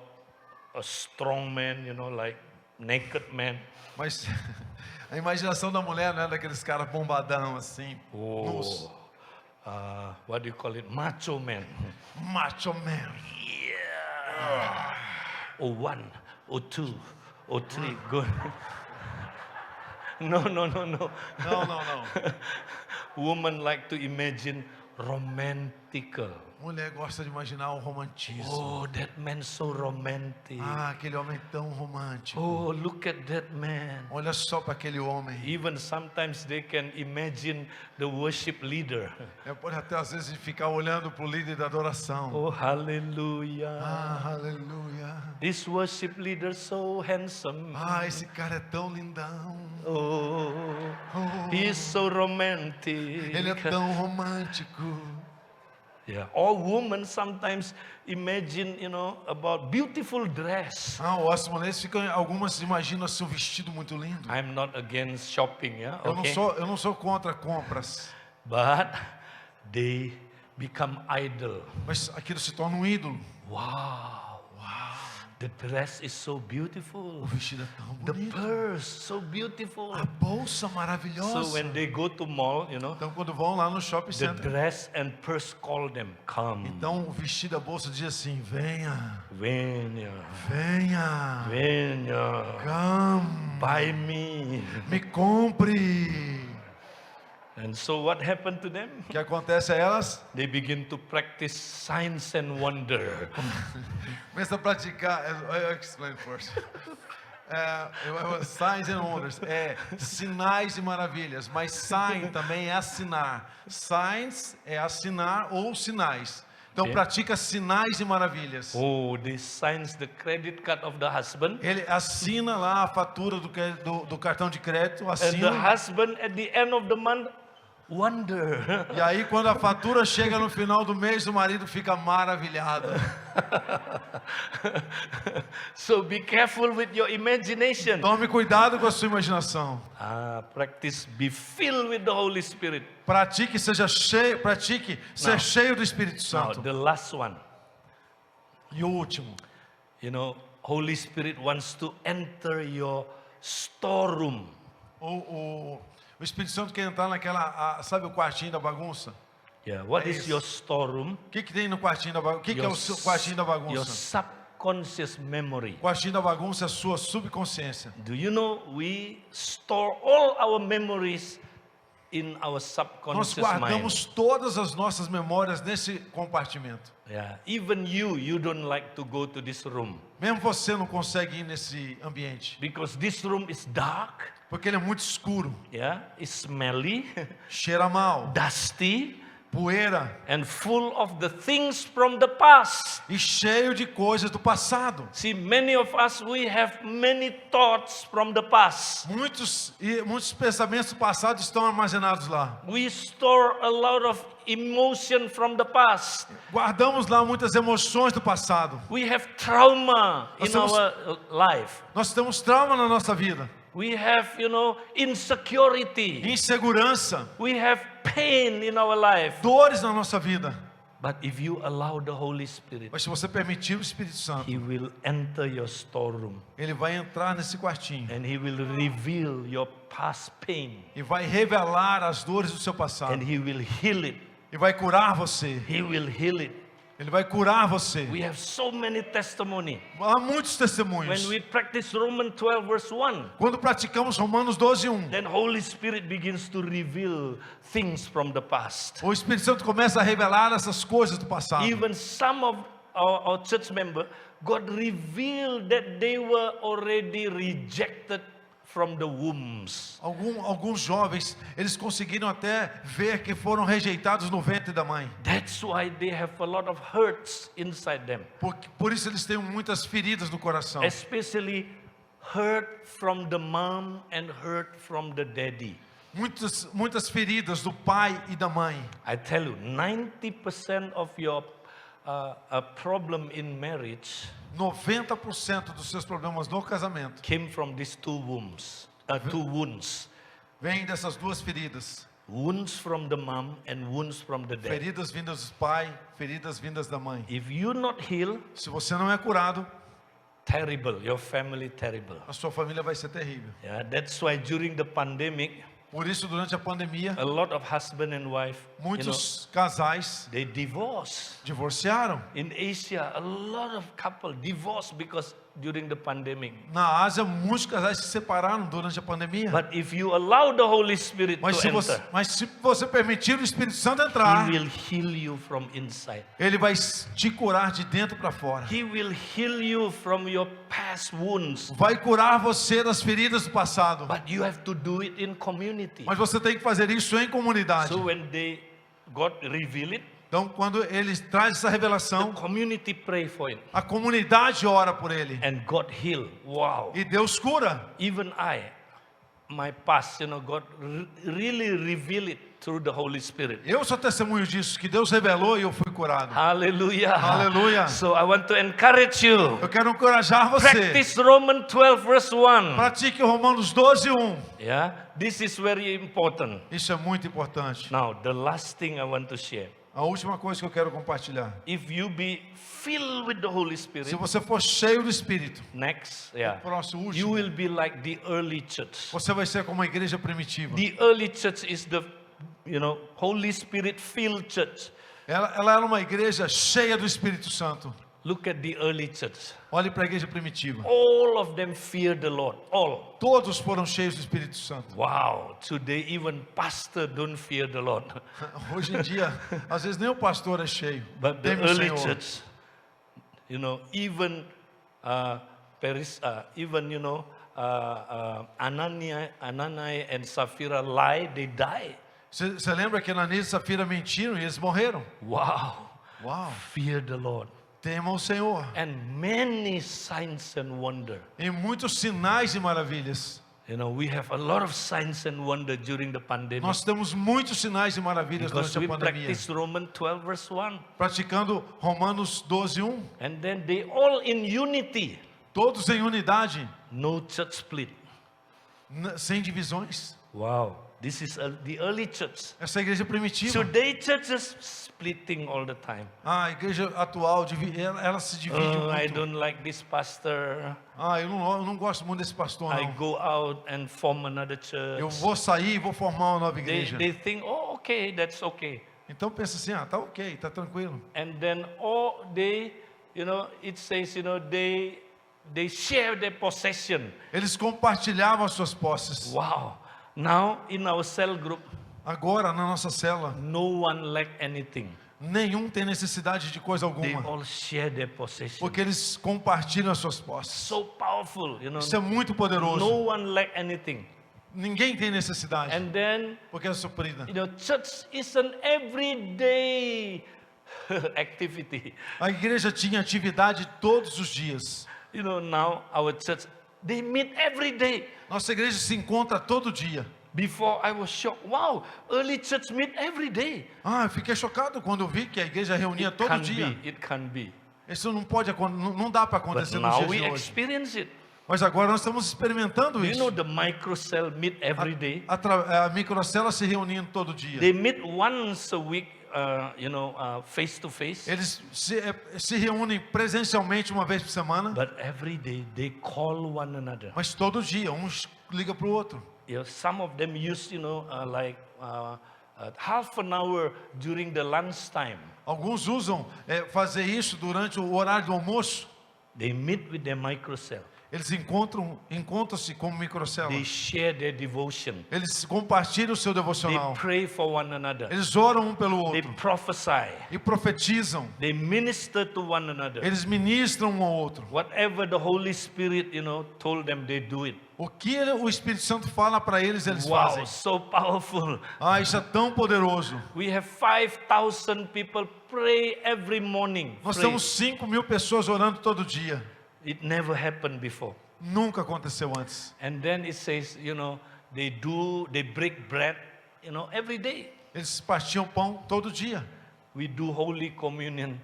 a strong man, like naked man. Mas a imaginação da mulher não é daqueles caras bombadão assim, nus. What do you call it? Macho man. Macho man. Or one, or two, or three. Good. No. Não, não, não. Women like to imagine romantical. Mulher gosta de imaginar o romantismo. Oh, that man so romantic. Aquele homem tão romântico. Oh, look at that man. Olha só para aquele homem. Even sometimes they can imagine the worship leader. Pode até às vezes ficar olhando para o líder da adoração. Oh, hallelujah. Aleluia. This worship leader so handsome. Esse cara é tão lindão. Oh, he is so romantic. Ele é tão romântico. Yeah. Or women sometimes imagine, about beautiful dress. As mulheres ficam, algumas imaginam assim, um vestido muito lindo. I'm not against shopping, yeah. Eu não sou contra compras. But they become idol. Mas aquilo se torna um ídolo. Wow. The dress is so beautiful. O vestido é tão The bonito. purse so beautiful. A bolsa maravilhosa. So when they go to mall, Então quando vão lá no shopping the center, dress and purse call them, come. então o vestido, a bolsa diz assim: venha, Venha, venha, venha, come, buy me. me compre. And so what happened to them? O que acontece a elas? They begin to practice signs and wonder. Começa a praticar. I explain first. Signs and wonders. Sinais e maravilhas. Mas sign também é assinar. Signs é assinar ou sinais. Então pratica sinais e maravilhas. Oh, they signs the credit card of the husband. Ele assina lá a fatura do cartão de crédito. And the Assina. husband at the end of the month wonder. E aí quando a fatura chega no final do mês, o marido fica maravilhado. So be careful with your imagination. Tome cuidado com a sua imaginação. Practice be filled with the Holy Spirit. Pratique ser cheio do Espírito Now, Santo. the last one. E o último. Holy Spirit wants to enter your storeroom. O Espírito Santo quer entrar naquela, sabe o quartinho da bagunça? Yeah. What É is isso. your storeroom? O que tem no quartinho da bagunça? O que é o seu quartinho da Your bagunça? subconscious memory. O quartinho da bagunça é a sua subconsciência. Do you know we store all our memories in our Nós subconscious guardamos mind? todas as nossas memórias nesse compartimento. Yeah. Even you don't like to go to this room Mesmo você não consegue ir nesse ambiente, because this room is dark. porque ele é muito escuro, Yeah, it's smelly, cheira mal, dusty, poeira and full of the things from the past. e cheio de coisas do passado. See, many of us, we have many thoughts from the past. Muitos pensamentos do passado estão armazenados lá. We store a lot of emotion from the past. Guardamos lá muitas emoções do passado. We have trauma in temos- our life. Nós temos trauma na nossa vida, We have, insecurity. insegurança, We have pain in our life. dores na nossa vida. But if you allow the Holy Spirit, Mas se você permitir o Espírito Santo, He will enter your storeroom ele vai entrar nesse quartinho and He will reveal your past pain e vai revelar as dores do seu passado and He will heal it. e vai curar você. He will heal it. Ele vai curar você. We have so many testimony. Há muitos testemunhos. When we practice Romans 12 verse 1, Quando praticamos Romanos 12:1, then Holy Spirit begins to reveal things from the past. o Espírito Santo começa a revelar essas coisas do passado. Even some of our church members, God revealed that they were already rejected from the wombs. Alguns jovens, eles conseguiram até ver que foram rejeitados no ventre da mãe. That's why they have a lot of hurts inside them, Por isso eles têm muitas feridas no coração. especially hurt from the mom and hurt from the daddy. Muitas feridas do pai e da mãe. I tell you, 90% of your problem in marriage 90% dos seus problemas no casamento came from these two wounds. vêm dessas duas feridas. Wounds from the mom and wounds from the dad. Feridas vindas do pai, feridas vindas da mãe. If you not heal, Se você não é curado, terrible, your family terrible. a sua família vai ser terrível. Yeah, that's why during the pandemic, Por isso, durante a pandemia, a lot of husband and wife, muitos casais they divorce. divorciaram. In Asia, a lot of couple divorced because during the pandemic. Na Ásia, muitos casais se separaram durante a pandemia. But if you allow the Holy Spirit Mas to se enter, você permitir o Espírito Santo entrar, He will heal you from inside. ele vai te curar de dentro para fora. He will heal you from your past wounds. Vai curar você das feridas do passado. But you have to do it in community. Mas você tem que fazer isso em comunidade. So when God reveal it, Então, quando ele traz essa the revelação, community pray for it. a comunidade ora por ele. And God heal. Wow. E Deus cura. Even my past, God really reveal it through the Holy Spirit. Eu sou testemunho disso, que Deus revelou e eu fui curado. Hallelujah. Hallelujah. So I want to encourage you. Eu quero encorajar você. Practice Romans 12 verse 1. Pratique Romanos 12:1. Yeah. This is very important. Isso é muito importante. Now, the last thing I want to share. A última coisa que eu quero compartilhar. If you be filled with the Holy Spirit, Se você for cheio do Espírito, next, yeah, próximo, you último, will be like the early church. você vai ser como uma igreja primitiva. The early church is the, Holy Spirit filled church. Ela era uma igreja cheia do Espírito Santo. Look at the early church. Olhe para a igreja primitiva. All of them feared the Lord. All. Todos foram cheios do Espírito Santo. Wow. Today even pastor don't fear the Lord. Hoje em dia, às vezes nem o pastor é cheio. But the Teme o early Senhor. church, even Ananias and Sapphira lie, they die. Você lembra que Ananias e Safira mentiram e eles morreram? Wow. Uau! Fear the Lord. Tema o Senhor. And many signs and wonder. E muitos sinais e maravilhas. We have a lot of signs and wonder during the pandemic. Nós temos muitos sinais e maravilhas Because durante we a pandemia. practice Romans 12 verse 1. Praticando Romanos 12:1. And then they all in unity. Todos em unidade, No church split. sem divisões. Wow. This is the early church. Essa igreja primitiva. Today church is splitting all the time. A igreja atual, ela se divide I muito. don't like this pastor. Eu não gosto muito desse pastor, I não. go out and form another church. Eu vou sair e vou formar uma nova igreja. They think, oh, okay, that's okay. Então pensa assim, tá ok, tá tranquilo. And then it says, they share their possession. Eles compartilhavam as suas posses. Wow. Now in our cell group, Agora, na nossa cela, no one lack anything. nenhum tem necessidade de coisa They alguma. all share their possession. Porque eles compartilham as suas posses. So powerful, Isso é muito poderoso. No one lack anything. ninguém tem necessidade, And then, porque é suprida. church is an everyday activity. A igreja tinha atividade todos os dias. Now our church, they meet every day. Nossa igreja se encontra todo dia. Before I was shocked. Wow, early church meet every day. Eu fiquei chocado quando eu vi que a igreja reunia todo dia. It can be. Isso não dá para But acontecer nos now dias we de hoje. experience it. Mas agora nós estamos experimentando isso. The microcell meet every day. A microcélula se reunindo todo dia. They meet once a week, face to face. Eles se reúnem presencialmente uma vez por semana. But every day they call one another. Mas todo dia um liga para o outro. Some of them use, half an hour during the lunchtime. Alguns usam fazer isso durante o horário do almoço. They meet with their microcell. Eles encontram-se como microcélula. They share their devotion. Eles compartilham o seu They devocional. pray for one another. Eles oram um pelo They outro prophesy. e profetizam. They minister to one another. Eles ministram um ao outro. Whatever the Holy Spirit, told them, they do it. O que o Espírito Santo fala para eles Wow, fazem. so powerful. Isso é tão poderoso. We have 5,000 people pray every morning. Nós Pray. temos 5.000 pessoas orando todo dia. It never happened before. Nunca aconteceu antes. And then it says, they break bread, every day. Eles partiam pão todo dia. We do Holy Communion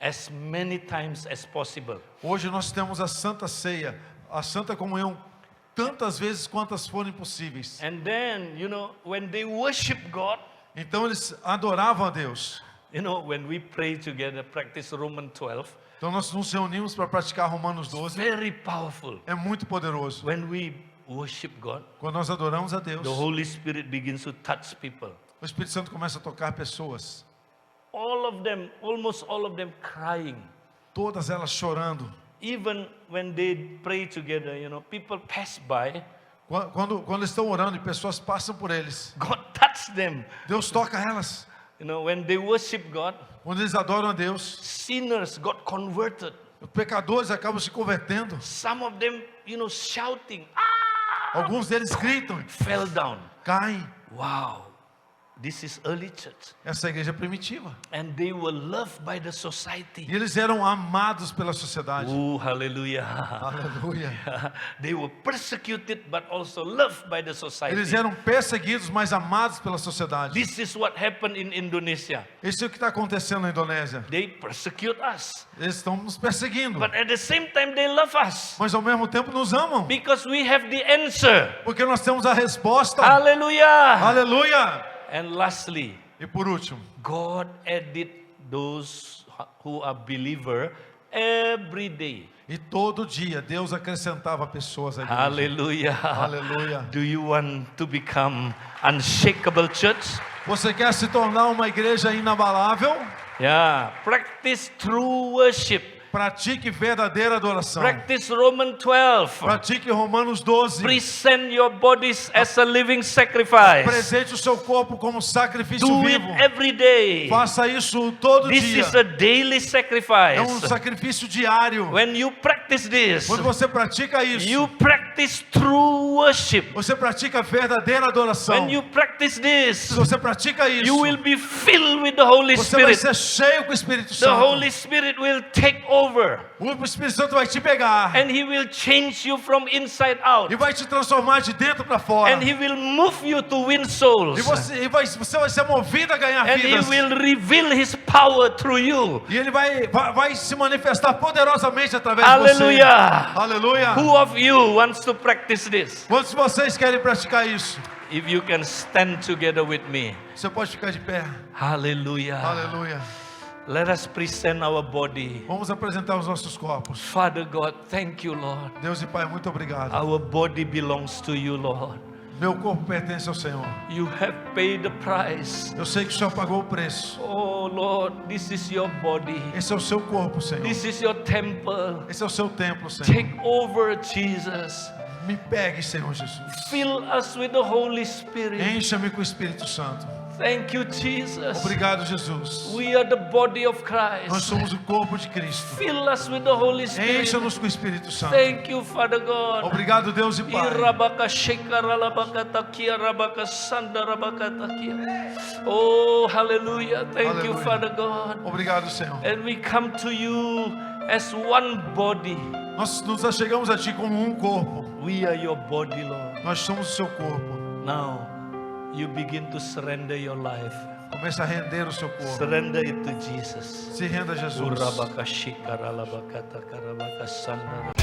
as many times as possible. Hoje nós temos a Santa Ceia, a Santa Comunhão, tantas vezes quantas forem possíveis. And then, when they worship God, Então eles adoravam a Deus. when we pray together, practice Romans 12, Então nós nos reunimos para praticar Romanos 12. very powerful. É muito poderoso. When we worship God, Quando nós adoramos a Deus, the Holy Spirit begins to touch people. o Espírito Santo começa a tocar pessoas. Almost all of them crying. Todas elas chorando. Even when they pray together, people pass by. Quando estão orando e pessoas passam por eles, God touch them. Deus toca elas. When they worship God, Quando eles adoram a Deus, sinners got converted. os pecadores acabam se convertendo. Some of them, shouting, Alguns deles gritam, fell down. caem. Wow. This is early church. Essa é a igreja primitiva. And they were loved by the society. E eles eram amados pela sociedade. Oh, hallelujah. Aleluia. They were persecuted but also loved by the society. Eles eram perseguidos, mas amados pela sociedade. This is what happened in Indonesia. Isso é o que está acontecendo na Indonésia. They persecute us. Eles estão nos perseguindo, But at the same time they love us. mas ao mesmo tempo nos amam. Because we have the answer. Porque nós temos a resposta. Hallelujah. Aleluia. And lastly, E por último, God added those who are believer every day. e todo dia Deus acrescentava pessoas à igreja. Hallelujah. Aleluia. Do you want to become unshakable church? Você quer se tornar uma igreja inabalável? Yeah. Practice true worship. Pratique verdadeira adoração. Practice Romans 12. Pratique Romanos 12. Present your bodies as a living sacrifice. Presente o seu corpo como sacrifício Do it vivo. every day. Faça isso todo This dia. is a daily É sacrifice. sacrifício diário. When you practice this, Quando você pratica isso, you practice true worship. você pratica verdadeira adoração. When you practice Se this, você pratica isso, you will be filled with the Holy você vai Spirit. ser cheio com o Espírito The Santo. Holy Spirit will take over O Espírito Santo vai te pegar and He will change you from inside out. e vai te transformar de dentro para fora. And He will move you to win souls. E você vai ser movido a ganhar And He vidas. will reveal His power through you. E Ele vai se manifestar poderosamente através Hallelujah. de você. Aleluia. Who of you wants to practice this? Quantos de vocês querem praticar isso? If you can stand together with me. Você pode ficar de pé. Hallelujah. Aleluia. Let us present our body. Vamos apresentar os nossos corpos. Father God, thank you, Lord. Deus e Pai, muito obrigado. Our body belongs to you, Lord. Meu corpo pertence ao Senhor. You have paid the price. Eu sei que o Senhor pagou o preço. Oh, Lord, this is your body. Esse é o seu corpo, Senhor. This is your temple. Esse é o seu templo, Senhor. Take over, Jesus. Me pegue, Senhor Jesus. Fill us with the Holy Spirit. Encha-me com o Espírito Santo. Thank you, Jesus. Obrigado, Jesus. We are the body of Nós Christ. somos o corpo de Cristo. Fill us with the Holy Spirit. Encha-nos com o Espírito Santo. Thank you, Father God. Obrigado, Deus e Pai. Irabaka shekara labaka takia rabaka sanda rabaka takia. Oh, hallelujah. Thank you, Hallelujah. Father God. Obrigado, Senhor. And we come to you as one body. Nós nos achegamos a Ti como um corpo. We are your body, Lord. Nós somos o Seu corpo. Now, you begin to surrender your life. Comece a render o seu corpo. Surrender it to Jesus. Se renda a Jesus. Urabaka shekara labaka takarabaka sanda.